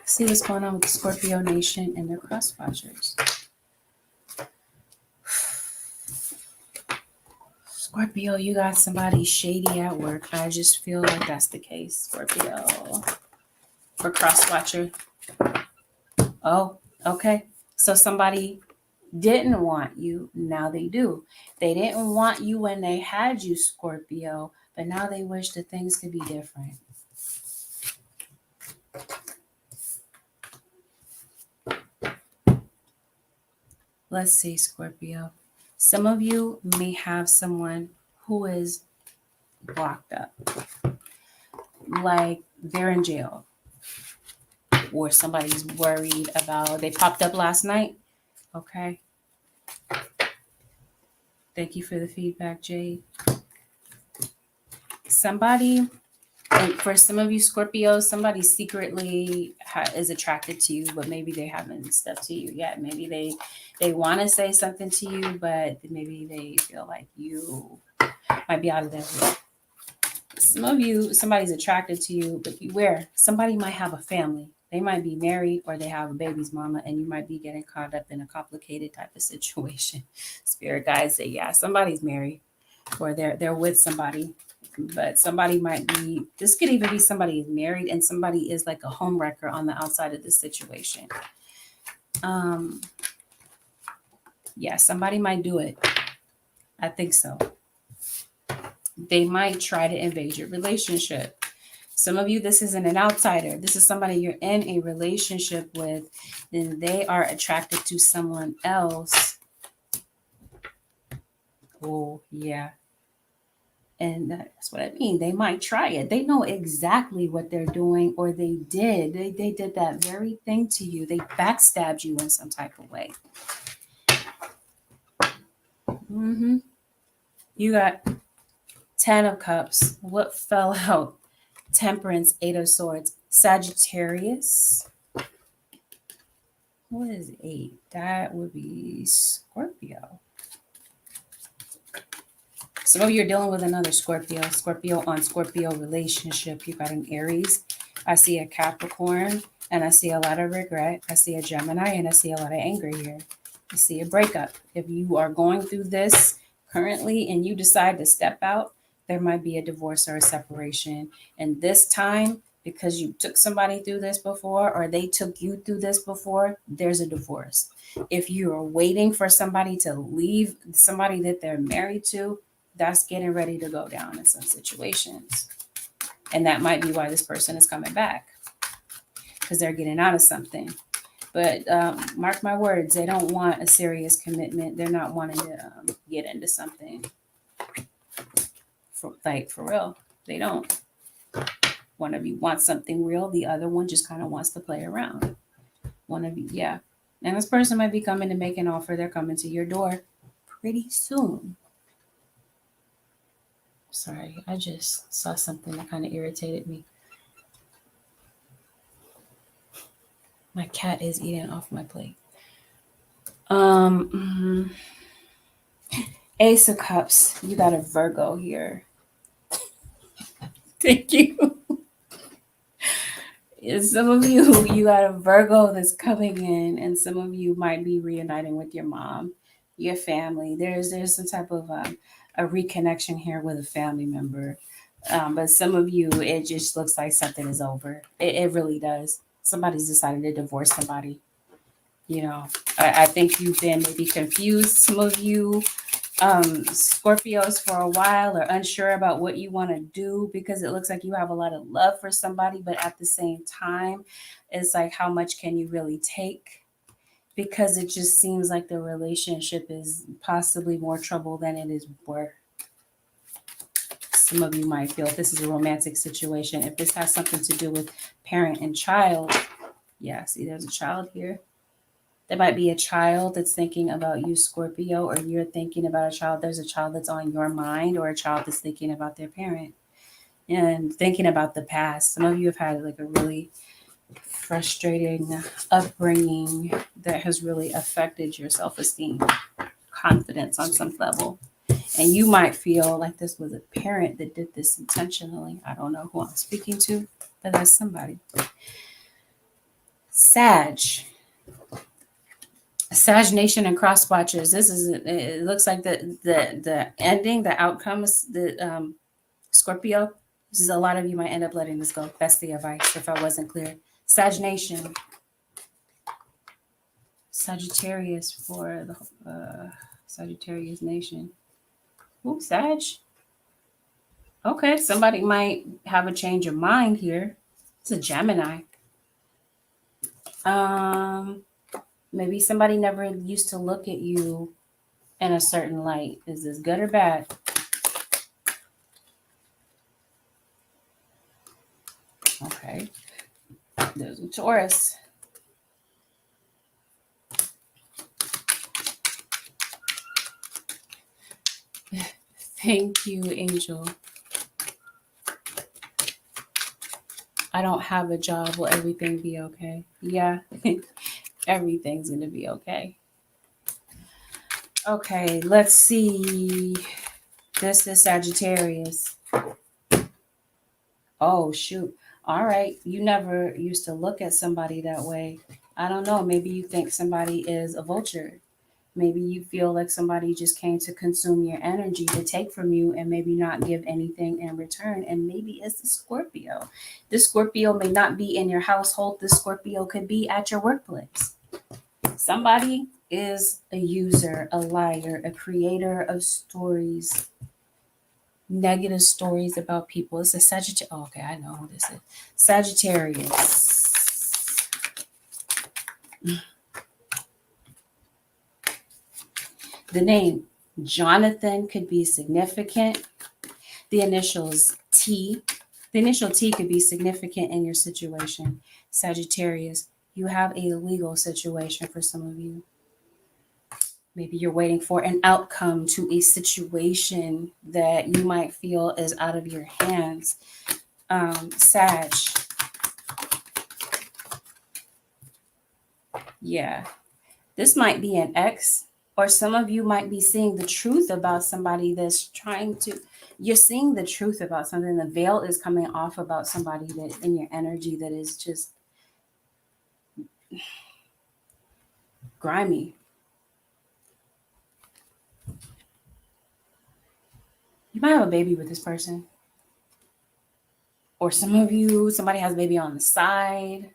See what's going on with the Scorpio nation and their cross watchers. Scorpio, you got somebody shady at work. I just feel like that's the case, Scorpio. For cross watcher. Oh, okay. So somebody didn't want you. Now they do. They didn't want you when they had you, Scorpio. But now they wish that things could be different. Let's see, Scorpio. Some of you may have someone who is locked up. Like they're in jail. Or somebody's worried about, they popped up last night. Okay. Thank you for the feedback, Jade. Somebody, and for some of you Scorpios, somebody secretly is attracted to you, but maybe they haven't stepped to you yet. Maybe they want to say something to you, but maybe they feel like you might be out of their way. Some of you, somebody's attracted to you, but beware, somebody might have a family. They might be married or they have a baby's mama, and you might be getting caught up in a complicated type of situation. Spirit guides say, yeah, somebody's married or they're with somebody, but somebody might be, this could even be somebody is married and somebody is like a homewrecker on the outside of this situation. Yeah, somebody might do it. I think so. They might try to invade your relationship. Some of you, this isn't an outsider. This is somebody you're in a relationship with, then they are attracted to someone else. Oh, yeah. And that's what I mean. They might try it. They know exactly what they're doing, or they did. They did that very thing to you. They backstabbed you in some type of way. You got 10 of Cups. What fell out? Temperance, 8 of Swords. Sagittarius. What is 8? That would be Scorpio. Some of you are dealing with another Scorpio on Scorpio relationship. You got an Aries. I see a Capricorn, and I see a lot of regret. I see a Gemini, and I see a lot of anger here. I see a breakup. If you are going through this currently and you decide to step out, there might be a divorce or a separation. And this time, because you took somebody through this before, or they took you through this before, there's a divorce. If you are waiting for somebody to leave somebody that they're married to, that's getting ready to go down in some situations. And that might be why this person is coming back, because they're getting out of something. But mark my words, they don't want a serious commitment. They're not wanting to get into something for real. They don't. One of you wants something real. The other one just kind of wants to play around. One of you, yeah. And this person might be coming to make an offer. They're coming to your door pretty soon. Sorry, I just saw something that kind of irritated me. My cat is eating off my plate. Ace of Cups. You got a Virgo here. Thank you. Some of you got a Virgo that's coming in, and some of you might be reuniting with your mom, your family. There's some type of a reconnection here with a family member. But some of you, it just looks like something is over. It really does. Somebody's decided to divorce somebody. You know, I think you've been maybe confused. Some of you Scorpios for a while are unsure about what you want to do, because it looks like you have a lot of love for somebody, but at the same time, it's like, how much can you really take? Because it just seems like the relationship is possibly more trouble than it is worth. Some of you might feel if this is a romantic situation, if this has something to do with parent and child. Yeah, see, there's a child here. There might be a child that's thinking about you, Scorpio, or you're thinking about a child. There's a child that's on your mind, or a child that's thinking about their parent and thinking about the past. Some of you have had like a really frustrating upbringing that has really affected your self-esteem, confidence on some level. And you might feel like this was a parent that did this intentionally. I don't know who I'm speaking to, but that's somebody. Sag Nation and cross watchers. This is, it looks like the ending, the outcome is the Scorpio. This is, a lot of you might end up letting this go. That's the advice if I wasn't clear. Sag Nation. Sagittarius for the Sagittarius Nation. Ooh, Sag. Okay, somebody might have a change of mind here. It's a Gemini. Maybe somebody never used to look at you in a certain light. Is this good or bad? Okay. There's a Taurus. Thank you, Angel. I don't have a job. Will everything be okay? Yeah. Everything's going to be okay. Okay, let's see. This is Sagittarius. Oh, shoot. All right. You never used to look at somebody that way. I don't know. Maybe you think somebody is a vulture. Maybe you feel like somebody just came to consume your energy, to take from you, and maybe not give anything in return. And maybe it's the Scorpio. This Scorpio may not be in your household. This Scorpio could be at your workplace. Somebody is a user, a liar, a creator of stories, negative stories about people. It's a Sagittarius. Oh, okay, I know who this is. Sagittarius. The name Jonathan could be significant. The initials T. The initial T could be significant in your situation. Sagittarius, you have a legal situation for some of you. Maybe you're waiting for an outcome to a situation that you might feel is out of your hands. Sag. Yeah. This might be an ex, Or some of you might be seeing the truth about somebody that's you're seeing the truth about something. The veil is coming off about somebody that in your energy that is just grimy. You might have a baby with this person. Or some of you, somebody has a baby on the side.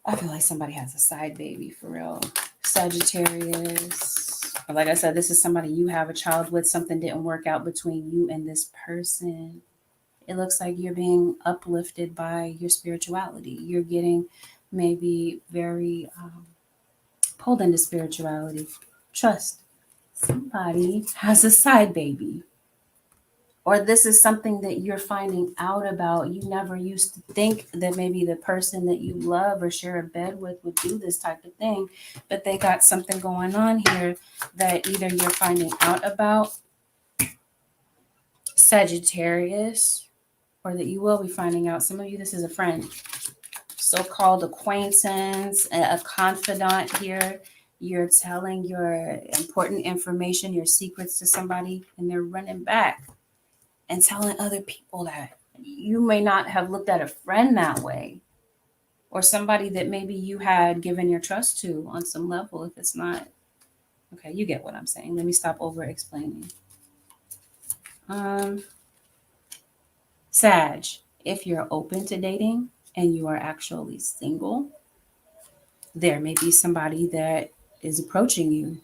I feel like somebody has a side baby for real. Sagittarius. Like I said, this is somebody you have a child with. Something didn't work out between you and this person. It looks like you're being uplifted by your spirituality. You're getting maybe very pulled into spirituality. Trust. Somebody has a side baby. Or this is something that you're finding out about. You never used to think that maybe the person that you love or share a bed with would do this type of thing, but they got something going on here that either you're finding out about, Sagittarius, or that you will be finding out. Some of you, this is a friend, so-called acquaintance, a confidant here. You're telling your important information, your secrets to somebody, and they're running back and telling other people that. You may not have looked at a friend that way, or somebody that maybe you had given your trust to on some level. If it's not, okay, you get what I'm saying. Let me stop over explaining. Sag, if you're open to dating and you are actually single, there may be somebody that is approaching you,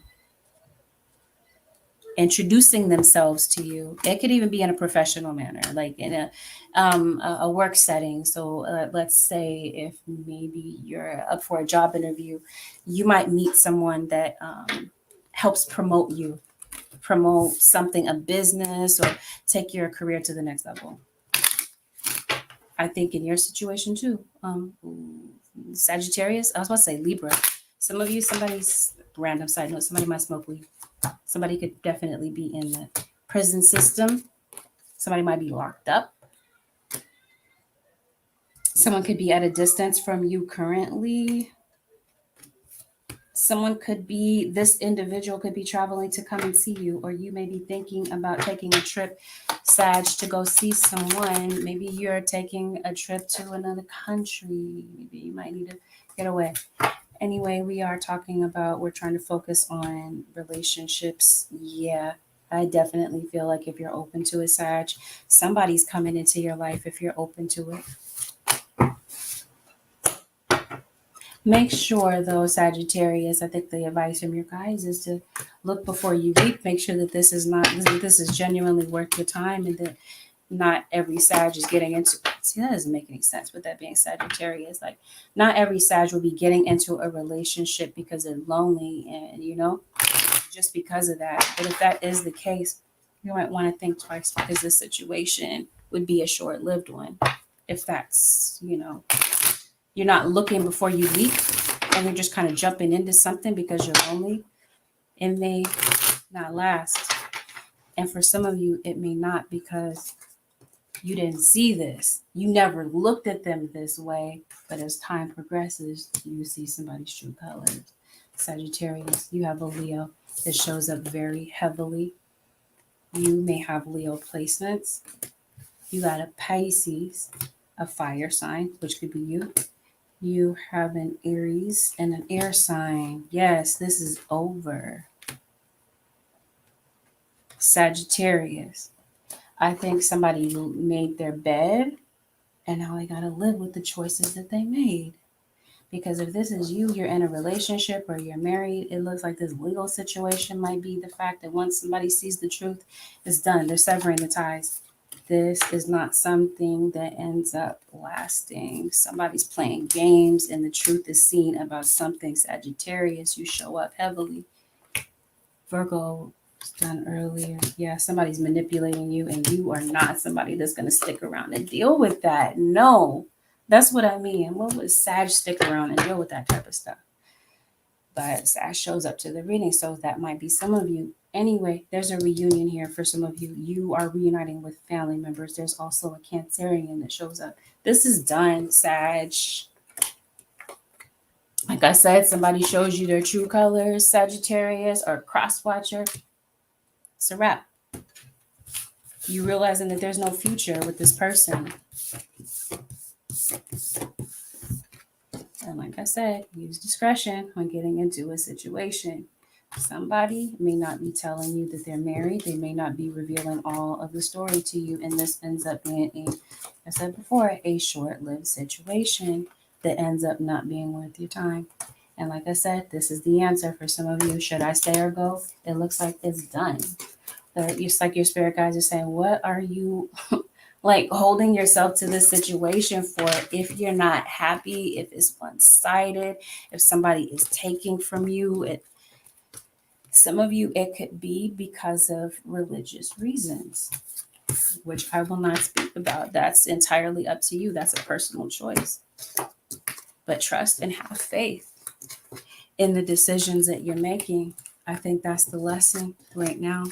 introducing themselves to you. It could even be in a professional manner, like in a work setting. So let's say if maybe you're up for a job interview, you might meet someone that helps promote you, promote something, a business, or take your career to the next level. I think in your situation too, Sagittarius, I was about to say Libra. Some of you, somebody's random side note, somebody might smoke weed. Somebody could definitely be in the prison system. Somebody might be locked up. Someone could be at a distance from you currently. Someone could be, this individual could be traveling to come and see you, or you may be thinking about taking a trip, Sag, to go see someone. Maybe you're taking a trip to another country. Maybe you might need to get away. Anyway, we're trying to focus on relationships. Yeah, I definitely feel like if you're open to it, Sag, somebody's coming into your life if you're open to it. Make sure, though, Sagittarius, I think the advice from your guys is to look before you leap. Make sure that this is genuinely worth your time, and that not every Sag is getting into. See, that doesn't make any sense with that being Sagittarius. Like, not every Sag will be getting into a relationship because they're lonely and, just because of that. But if that is the case, you might want to think twice, because this situation would be a short-lived one. If that's, you're not looking before you leap and you're just kind of jumping into something because you're lonely, it may not last. And for some of you, it may not, because you didn't see this. You never looked at them this way. But as time progresses, you see somebody's true colors. Sagittarius, you have a Leo that shows up very heavily. You may have Leo placements. You got a Pisces, a fire sign, which could be you. You have an Aries and an air sign. Yes, this is over. Sagittarius, I think somebody made their bed and now they got to live with the choices that they made. Because if this is you, you're in a relationship or you're married, it looks like this legal situation might be the fact that once somebody sees the truth, it's done. They're severing the ties. This is not something that ends up lasting. Somebody's playing games and the truth is seen about something. Sagittarius, you show up heavily. Virgo, done earlier. Yeah, somebody's manipulating you and you are not somebody that's going to stick around and deal with that. No, that's what I mean. What would Sag stick around and deal with that type of stuff? But Sag shows up to the reading, so that might be some of you. Anyway, there's a reunion here for some of you. You are reuniting with family members. There's also a Cancerian that shows up. This is done, Sag. I Like I said, somebody shows you their true colors, Sagittarius or cross watcher. It's a wrap. You realizing that there's no future with this person. And like I said, use discretion when getting into a situation. Somebody may not be telling you that they're married. They may not be revealing all of the story to you. And this ends up being like I said before, a short-lived situation that ends up not being worth your time. And like I said, this is the answer for some of you. Should I stay or go? It looks like it's done. It's like your spirit guides are saying, what are you like holding yourself to this situation for? If you're not happy, if it's one-sided, if somebody is taking from you, some of you, it could be because of religious reasons, which I will not speak about. That's entirely up to you. That's a personal choice. But trust and have faith in the decisions that you're making. I think that's the lesson right now.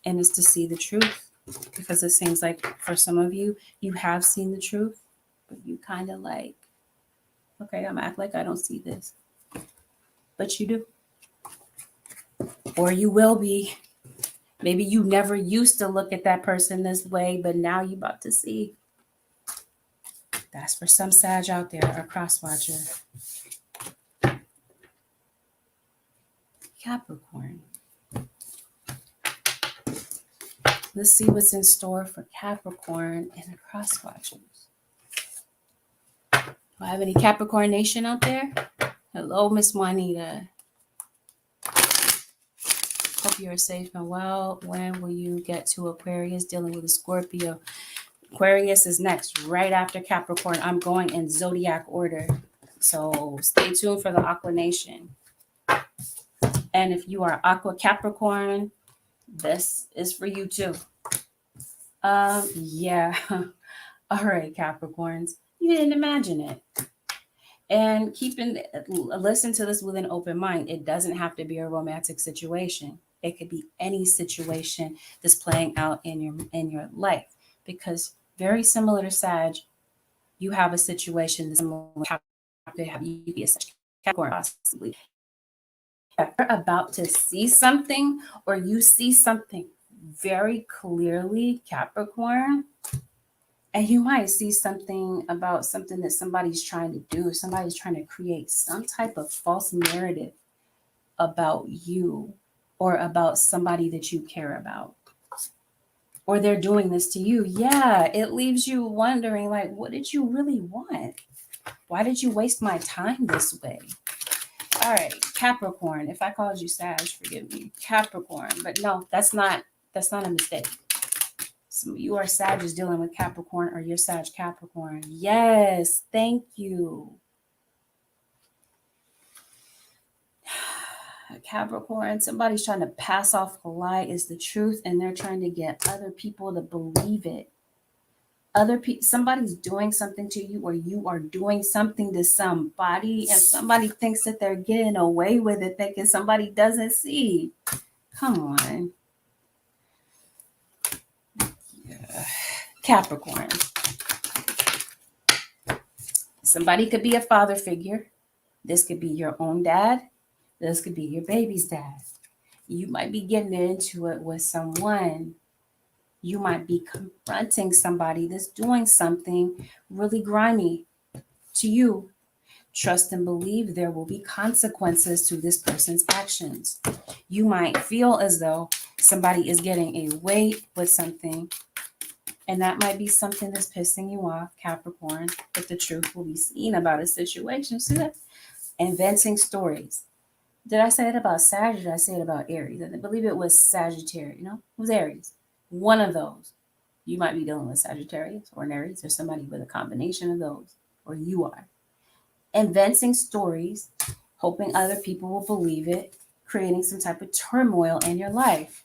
And it's to see the truth. Because it seems like for some of you, you have seen the truth, but you kind of like, okay, I'm act like I don't see this. But you do. Or you will be. Maybe you never used to look at that person this way, but now you're about to see. That's for some Sag out there, a cross watcher. Capricorn. Let's see what's in store for Capricorn and the cross watchers. Do I have any Capricorn Nation out there? Hello, Miss Juanita. Hope you're safe and well. When will you get to Aquarius dealing with a Scorpio? Aquarius is next, right after Capricorn. I'm going in zodiac order. So stay tuned for the Aqua Nation. And if you are Aqua Capricorn, this is for you too. Yeah. All right, Capricorns. You didn't imagine it. And listen to this with an open mind. It doesn't have to be a romantic situation. It could be any situation that's playing out in your life. Because very similar to Sag, you have a situation that's similar to have you be a Capricorn possibly. If you're about to see something or you see something very clearly, Capricorn, and you might see something about something that somebody's trying to do. Somebody's trying to create some type of false narrative about you or about somebody that you care about. Or they're doing this to you. Yeah, it leaves you wondering, like, what did you really want? Why did you waste my time this way? All right, Capricorn. If I called you Sag, forgive me. Capricorn. But no, that's not a mistake. Some of you are Sagittarius dealing with Capricorn, or you're Sag Capricorn. Yes, thank you. Capricorn, somebody's trying to pass off a lie is the truth, and they're trying to get other people to believe it. Somebody's doing something to you, or you are doing something to somebody, and somebody thinks that they're getting away with it, thinking somebody doesn't see. Come on. Yeah. Capricorn. Somebody could be a father figure. This could be your own dad. This could be your baby's dad. You might be getting into it with someone. You might be confronting somebody that's doing something really grimy to you. Trust and believe there will be consequences to this person's actions. You might feel as though somebody is getting away with something, and that might be something that's pissing you off, Capricorn, but the truth will be seen about a situation. See that? Inventing stories. Did I say it about Sag or did I say it about Aries? I believe it was Sagittarius. No, it was Aries. One of those. You might be dealing with Sagittarius or an Aries or somebody with a combination of those, or you are. Inventing stories, hoping other people will believe it, creating some type of turmoil in your life.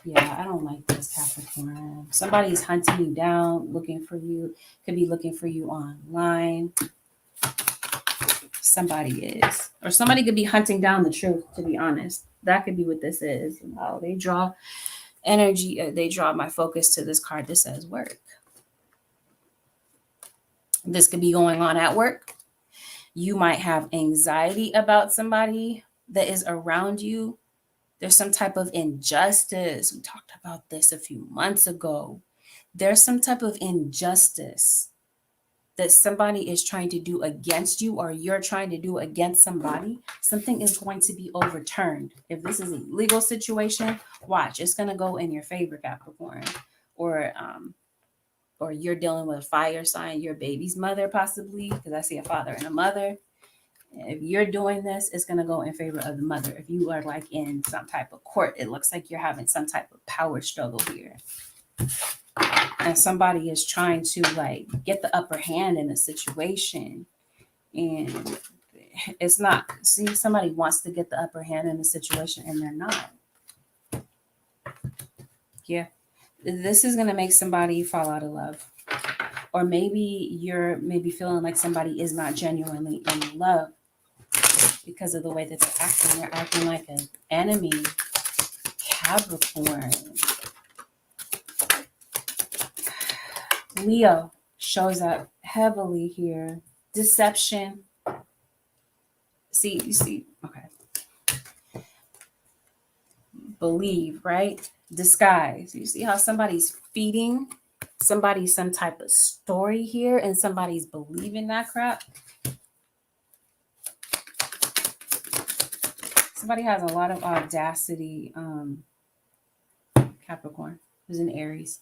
Yeah, I don't like this, Capricorn. Somebody's hunting you down, looking for you, could be looking for you online. Somebody is. Or somebody could be hunting down the truth, to be honest. That could be what this is. Wow, they draw energy, they draw my focus to this card that says work. This could be going on at work. You might have anxiety about somebody that is around you. There's some type of injustice. We talked about this a few months ago. There's some type of injustice that somebody is trying to do against you, or you're trying to do against somebody. Something is going to be overturned. If this is a legal situation, watch, it's going to go in your favor, Capricorn. Or you're dealing with a fire sign, your baby's mother possibly, because I see a father and a mother. If you're doing this, it's going to go in favor of the mother. If you are like in some type of court, it looks like you're having some type of power struggle here. And somebody is trying to like get the upper hand in a situation. And it's not, see, somebody wants to get the upper hand in a situation and they're not. Yeah. This is going to make somebody fall out of love. Or maybe you're maybe feeling like somebody is not genuinely in love because of the way that they're acting. They're acting like an enemy. Capricorn. Leo shows up heavily here. Deception. See, you see, okay. Believe, right? Disguise. You see how somebody's feeding somebody some type of story here and somebody's believing that crap? Somebody has a lot of audacity. Capricorn is an Aries.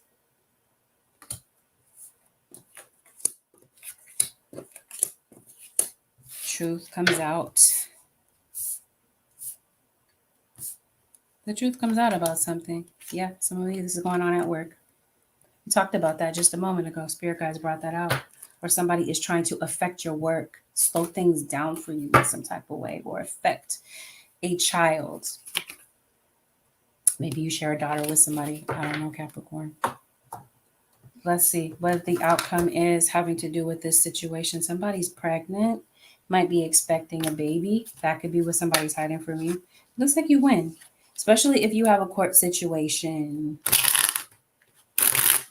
Truth comes out. The truth comes out about something. Yeah, some of you, this is going on at work. We talked about that just a moment ago. Spirit guides brought that out. Or somebody is trying to affect your work, slow things down for you in some type of way, or affect a child. Maybe you share a daughter with somebody. I don't know, Capricorn. Let's see what the outcome is having to do with this situation. Somebody's pregnant, might be expecting a baby. That could be what somebody's hiding from you. Looks like you win, especially if you have a court situation.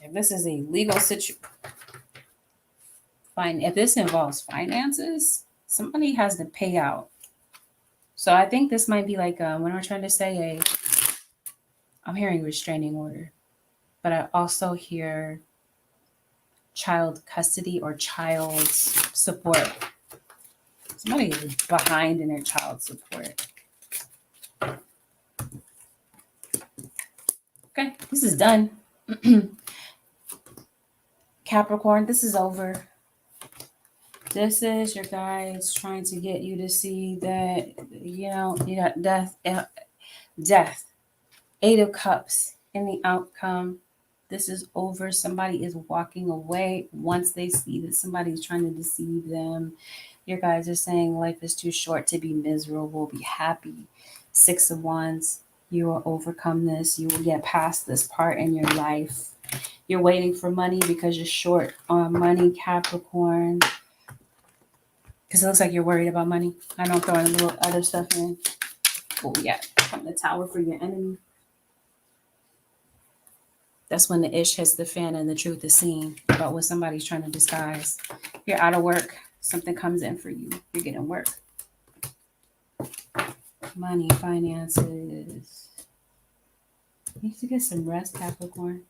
If this is a legal situation, fine. If this involves finances, somebody has to pay out. So I think this might be like when we're trying to say I'm hearing restraining order, but I also hear child custody or child support. Somebody is behind in their child support. Okay, this is done. Capricorn, this is over. This is your guides trying to get you to see that, you got death, 8 of Cups in the outcome. This is over. Somebody is walking away once they see that somebody is trying to deceive them. Your guys are saying life is too short to be miserable. Be happy. 6 of Wands. You will overcome this. You will get past this part in your life. You're waiting for money because you're short on money, Capricorn. Because it looks like you're worried about money. I know I'm throwing a little other stuff in. Oh, yeah. From the Tower for your enemy. That's when the ish hits the fan and the truth is seen about what somebody's trying to disguise. You're out of work. Something comes in for you. You're getting work. Money, finances. You need to get some rest, Capricorn.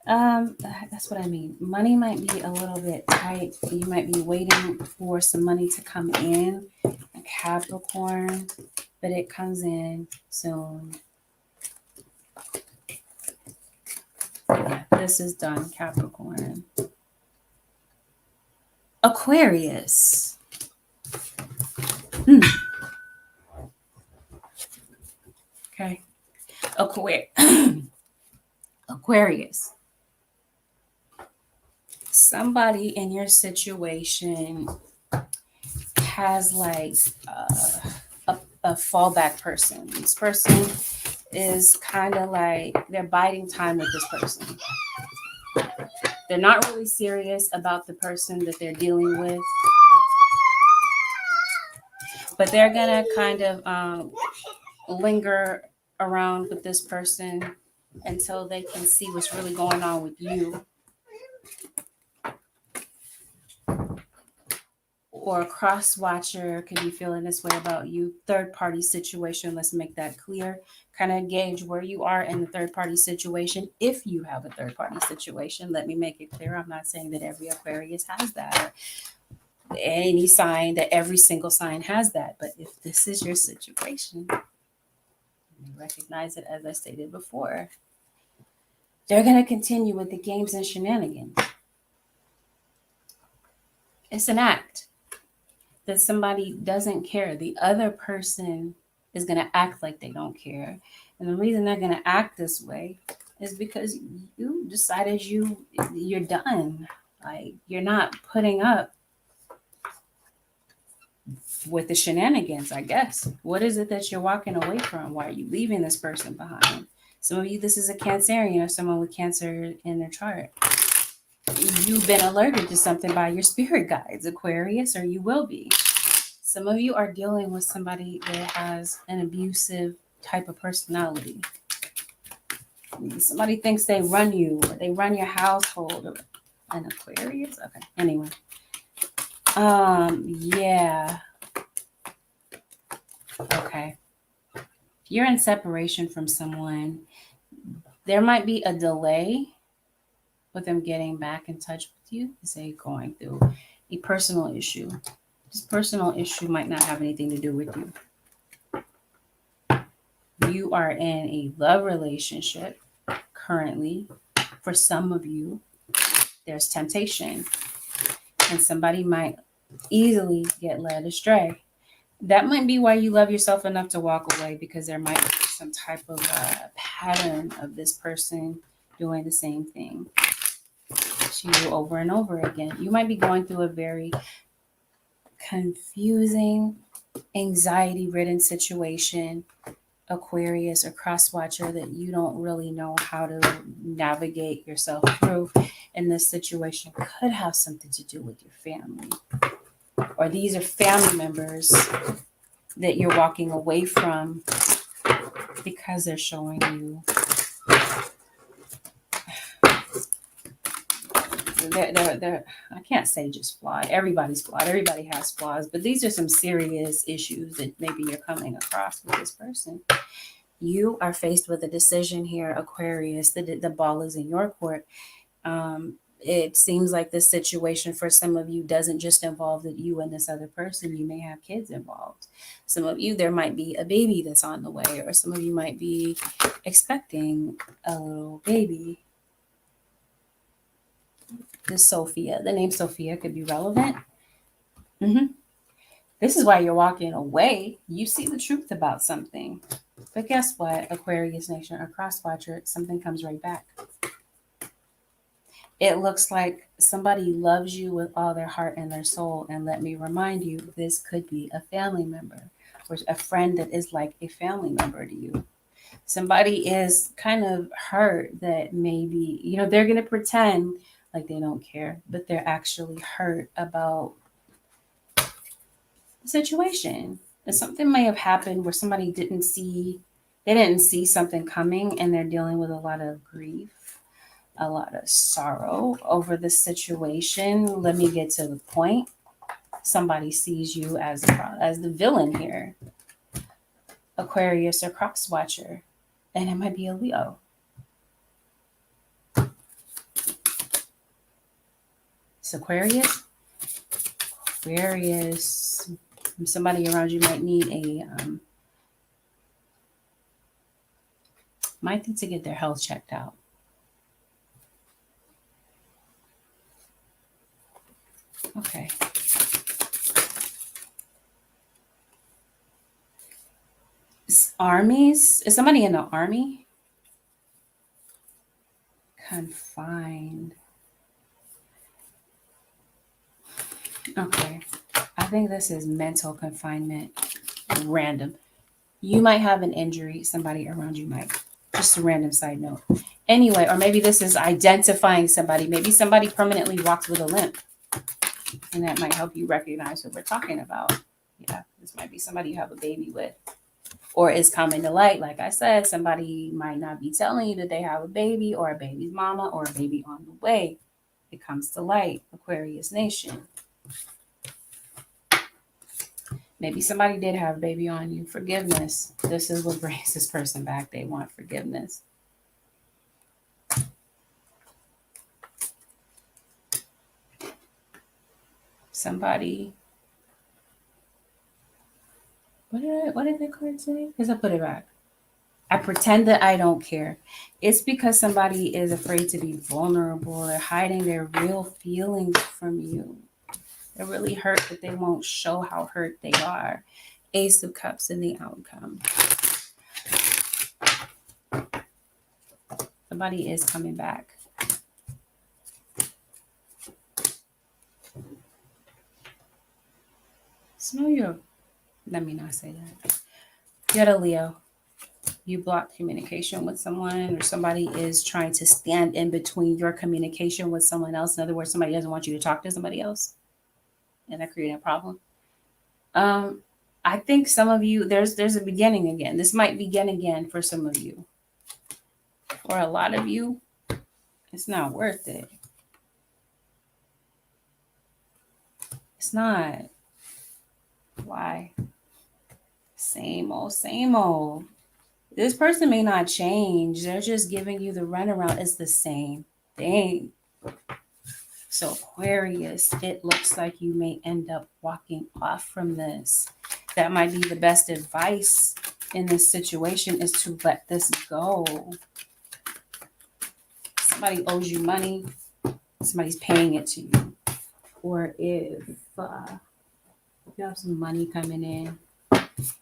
That's what I mean. Money might be a little bit tight. You might be waiting for some money to come in, Capricorn, but it comes in soon. Yeah, this is done, Capricorn. Aquarius. Okay. Aquarius. Somebody in your situation has like a fallback person. This person is kind of like they're biding time with this person. They're not really serious about the person that they're dealing with, but they're gonna kind of linger around with this person until they can see what's really going on with you. or a cross watcher could be feeling this way about you. Third party situation, let's make that clear. Kind of gauge where you are in the third party situation. If you have a third party situation, let me make it clear. I'm not saying that every Aquarius has that, or any sign, that every single sign has that. But if this is your situation, you recognize it, as I stated before. They're going to continue with the games and shenanigans. It's an act that somebody doesn't care. The other person is going to act like they don't care. And the reason they're going to act this way is because you decided you're done. Like, you're not putting up with the shenanigans, I guess. What is it that you're walking away from? Why are you leaving this person behind? Some of you, this is a Cancerian or someone with Cancer in their chart. You've been alerted to something by your spirit guides, Aquarius, or you will be. Some of you are dealing with somebody that has an abusive type of personality. Somebody thinks they run you, or they run your household, or an Aquarius. Okay. Anyway. Yeah. Okay. If you're in separation from someone, there might be a delay with them getting back in touch with you. Say going through a personal issue. This personal issue might not have anything to do with you. You are in a love relationship currently. For some of you, there's temptation, and somebody might easily get led astray. That might be why you love yourself enough to walk away, because there might be some type of pattern of this person doing the same thing to you over and over again. You might be going through a very confusing, anxiety-ridden situation, Aquarius or cross-watcher, that you don't really know how to navigate yourself through. And this situation could have something to do with your family. Or these are family members that you're walking away from because they're showing you they're I can't say just flawed. Everybody's flawed. Everybody has flaws. But these are some serious issues that maybe you're coming across with this person. You are faced with a decision here, Aquarius. The ball is in your court. It seems like this situation for some of you doesn't just involve that you and this other person. You may have kids involved. Some of you, there might be a baby that's on the way, or some of you might be expecting a little baby. This Sophia, the name Sophia could be relevant. This is why you're walking away. You see the truth about something. But guess what, Aquarius Nation or Crosswatcher, something comes right back. It looks like somebody loves you with all their heart and their soul. And let me remind you, this could be a family member or a friend that is like a family member to you. Somebody is kind of hurt that maybe, they're going to pretend like they don't care, but they're actually hurt about the situation. And something may have happened where somebody didn't see something coming, and they're dealing with a lot of grief, a lot of sorrow over the situation. Let me get to the point. Somebody sees you as the villain here, Aquarius or Crosswatcher, and it might be a Leo. It's Aquarius. Somebody around you might need might need to get their health checked out. Okay. Armies? Is somebody in the army? Confined. Okay. I think this is mental confinement. Random. You might have an injury. Somebody around you might. Just a random side note. Anyway, or maybe this is identifying somebody. Maybe somebody permanently walks with a limp. And that might help you recognize what we're talking about. Yeah, this might be somebody you have a baby with. Or is coming to light. Like I said, somebody might not be telling you that they have a baby, or a baby's mama, or a baby on the way. It comes to light, Aquarius Nation. Maybe somebody did have a baby on you. Forgiveness. This is what brings this person back. They want forgiveness. Somebody. What did that card say? Because I put it back. I pretend that I don't care. It's because somebody is afraid to be vulnerable. They're hiding their real feelings from you. They're really hurt, but they won't show how hurt they are. Ace of Cups in the outcome. Somebody is coming back. So let me not say that. You're a Leo. You block communication with someone, or somebody is trying to stand in between your communication with someone else. In other words, somebody doesn't want you to talk to somebody else, and they're creating a problem. I think some of you, there's a beginning again. This might begin again for some of you. For a lot of you, it's not worth it. It's not. Why? Same old, same old. This person may not change. They're just giving you the runaround. It's the same thing. So Aquarius, it looks like you may end up walking off from this. That might be the best advice in this situation, is to let this go. Somebody owes you money. Somebody's paying it to you. Or if you have some money coming in,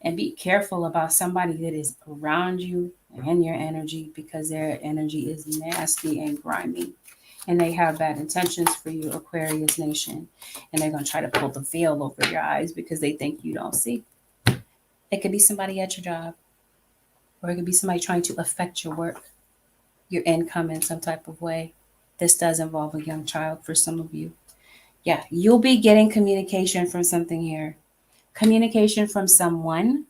and be careful about somebody that is around you and your energy, because their energy is nasty and grimy. And they have bad intentions for you, Aquarius Nation. And they're going to try to pull the veil over your eyes because they think you don't see. It could be somebody at your job. Or it could be somebody trying to affect your work, your income in some type of way. This does involve a young child for some of you. Yeah, you'll be getting communication from something here. Communication from someone.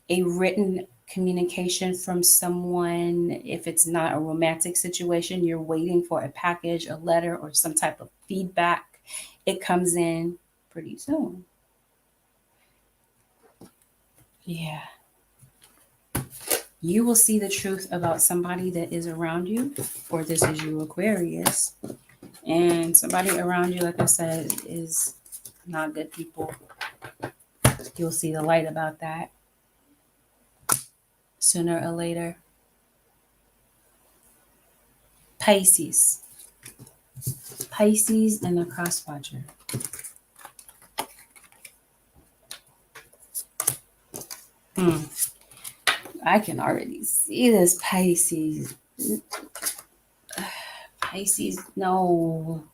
A written communication from someone. If it's not a romantic situation, you're waiting for a package, a letter, or some type of feedback. It comes in pretty soon. Yeah. You will see the truth about somebody that is around you, or this is you, Aquarius. And somebody around you, like I said, is not good people. You'll see the light about that sooner or later. Pisces. Pisces and the cross-watcher. I can already see this, Pisces. Pisces, no.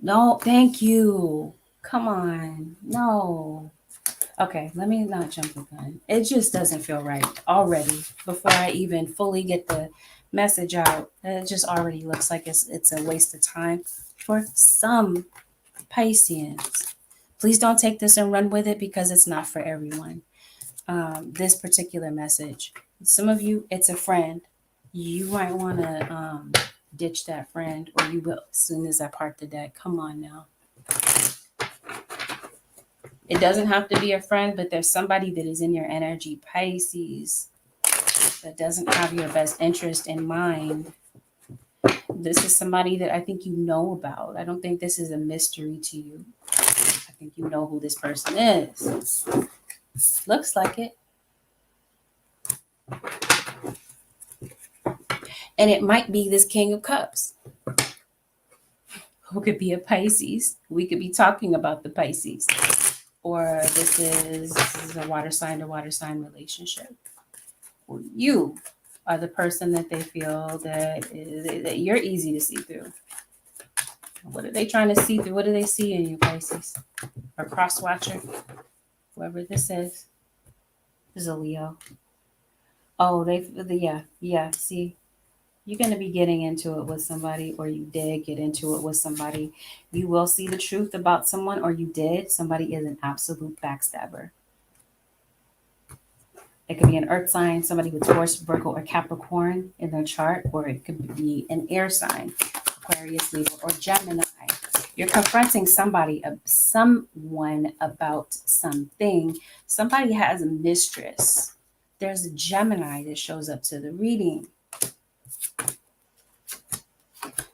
No, thank you. Come on. No. Okay, let me not jump the gun. It just doesn't feel right already. Before I even fully get the message out, it just already looks like it's a waste of time for some Pisceans. Please don't take this and run with it, because it's not for everyone. This particular message. Some of you, it's a friend. You might want to ditch that friend, or you will as soon as I part the deck. Come on now. It doesn't have to be a friend, but there's somebody that is in your energy, Pisces, that doesn't have your best interest in mind. This is somebody that I think you know about. I don't think this is a mystery to you. I think you know who this person is. Looks like it. And it might be this King of Cups, who could be a Pisces. We could be talking about the Pisces. Or this is a water sign to water sign relationship. Or you are the person that they feel that you're easy to see through. What are they trying to see through? What do they see in you, Pisces? Or cross watcher? Whoever this is a Leo. Oh, yeah. See, you're going to be getting into it with somebody, or you did get into it with somebody. You will see the truth about someone, or you did. Somebody is an absolute backstabber. It could be an earth sign, somebody with Taurus, Virgo, or Capricorn in their chart, or it could be an air sign, Aquarius, Libra, or Gemini. You're confronting someone about something. Somebody has a mistress. There's a Gemini that shows up to the reading.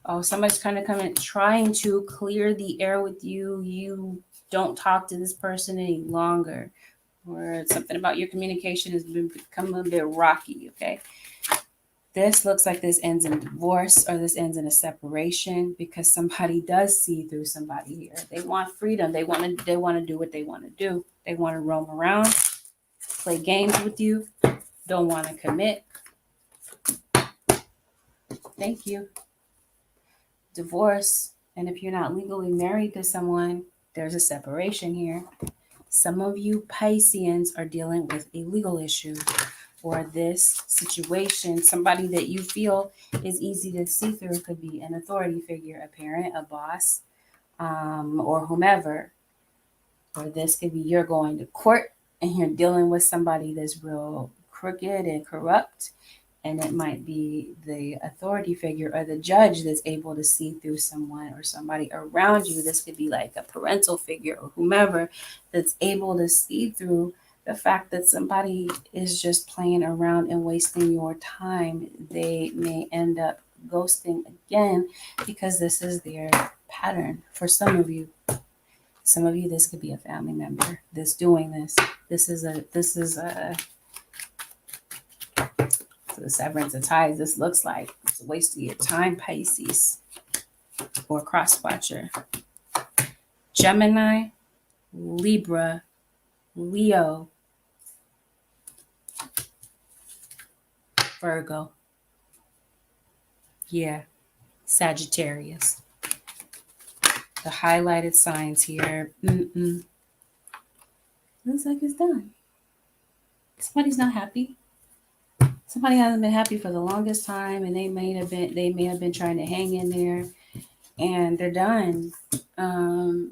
Oh, somebody's kind of coming, trying to clear the air with you. You don't talk to this person any longer. Or something about your communication has become a bit rocky, okay? This looks like this ends in divorce or this ends in a separation because somebody does see through somebody here. They want freedom. They want to do what they want to do. They want to roam around, play games with you, don't want to commit. Thank you. Divorce. And if you're not legally married to someone, there's a separation here. Some of you Pisceans are dealing with a legal issue or this situation. Somebody that you feel is easy to see through could be an authority figure, a parent, a boss, or whomever. Or this could be you're going to court and you're dealing with somebody that's real crooked and corrupt. And it might be the authority figure or the judge that's able to see through someone or somebody around you. This could be like a parental figure or whomever that's able to see through the fact that somebody is just playing around and wasting your time. They may end up ghosting again because this is their pattern. For some of you, this could be a family member that's doing this. This is a so the severance of ties. This looks like it's a waste of your time, Pisces, or cross-watcher. Gemini, Libra, Leo, Virgo. Yeah, Sagittarius. The highlighted signs here. Looks like it's done. Somebody's not happy. Somebody hasn't been happy for the longest time, and they may have been trying to hang in there, and they're done.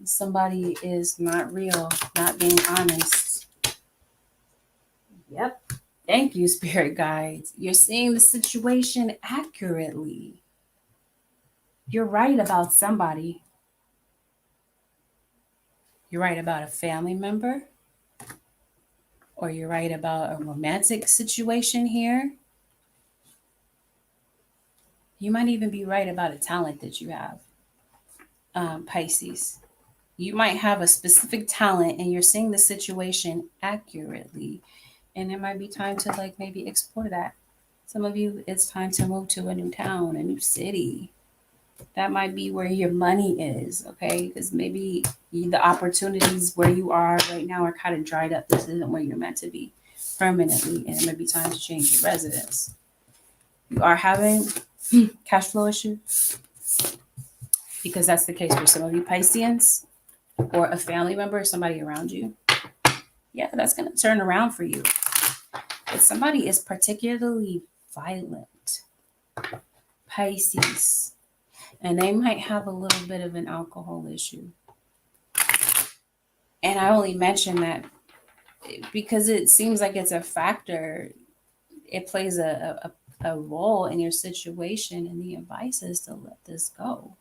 Somebody is not real, not being honest. Yep. Thank you, spirit guides. You're seeing the situation accurately. You're right about somebody. You're right about a family member, or you're right about a romantic situation here. You might even be right about a talent that you have, Pisces. You might have a specific talent and you're seeing the situation accurately. And it might be time to maybe explore that. Some of you, it's time to move to a new town, a new city. That might be where your money is, okay? Because maybe the opportunities where you are right now are kind of dried up. This isn't where you're meant to be permanently, and it might be time to change your residence. You are having cash flow issues, because that's the case for some of you Pisceans, or a family member or somebody around you. Yeah, that's going to turn around for you. If somebody is particularly violent, Pisces, and they might have a little bit of an alcohol issue. And I only mention that because it seems like it's a factor. It plays a role in your situation, and the advice is to let this go.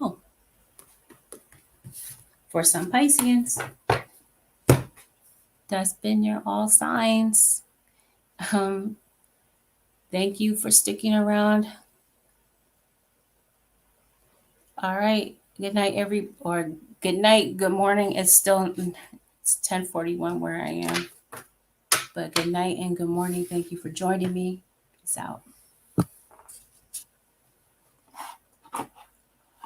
Oh. For some Pisceans, that's been your all signs. Thank you for sticking around. All right. Good night, good night, good morning. It's 10:41 where I am. But good night and good morning. Thank you for joining me. Peace out.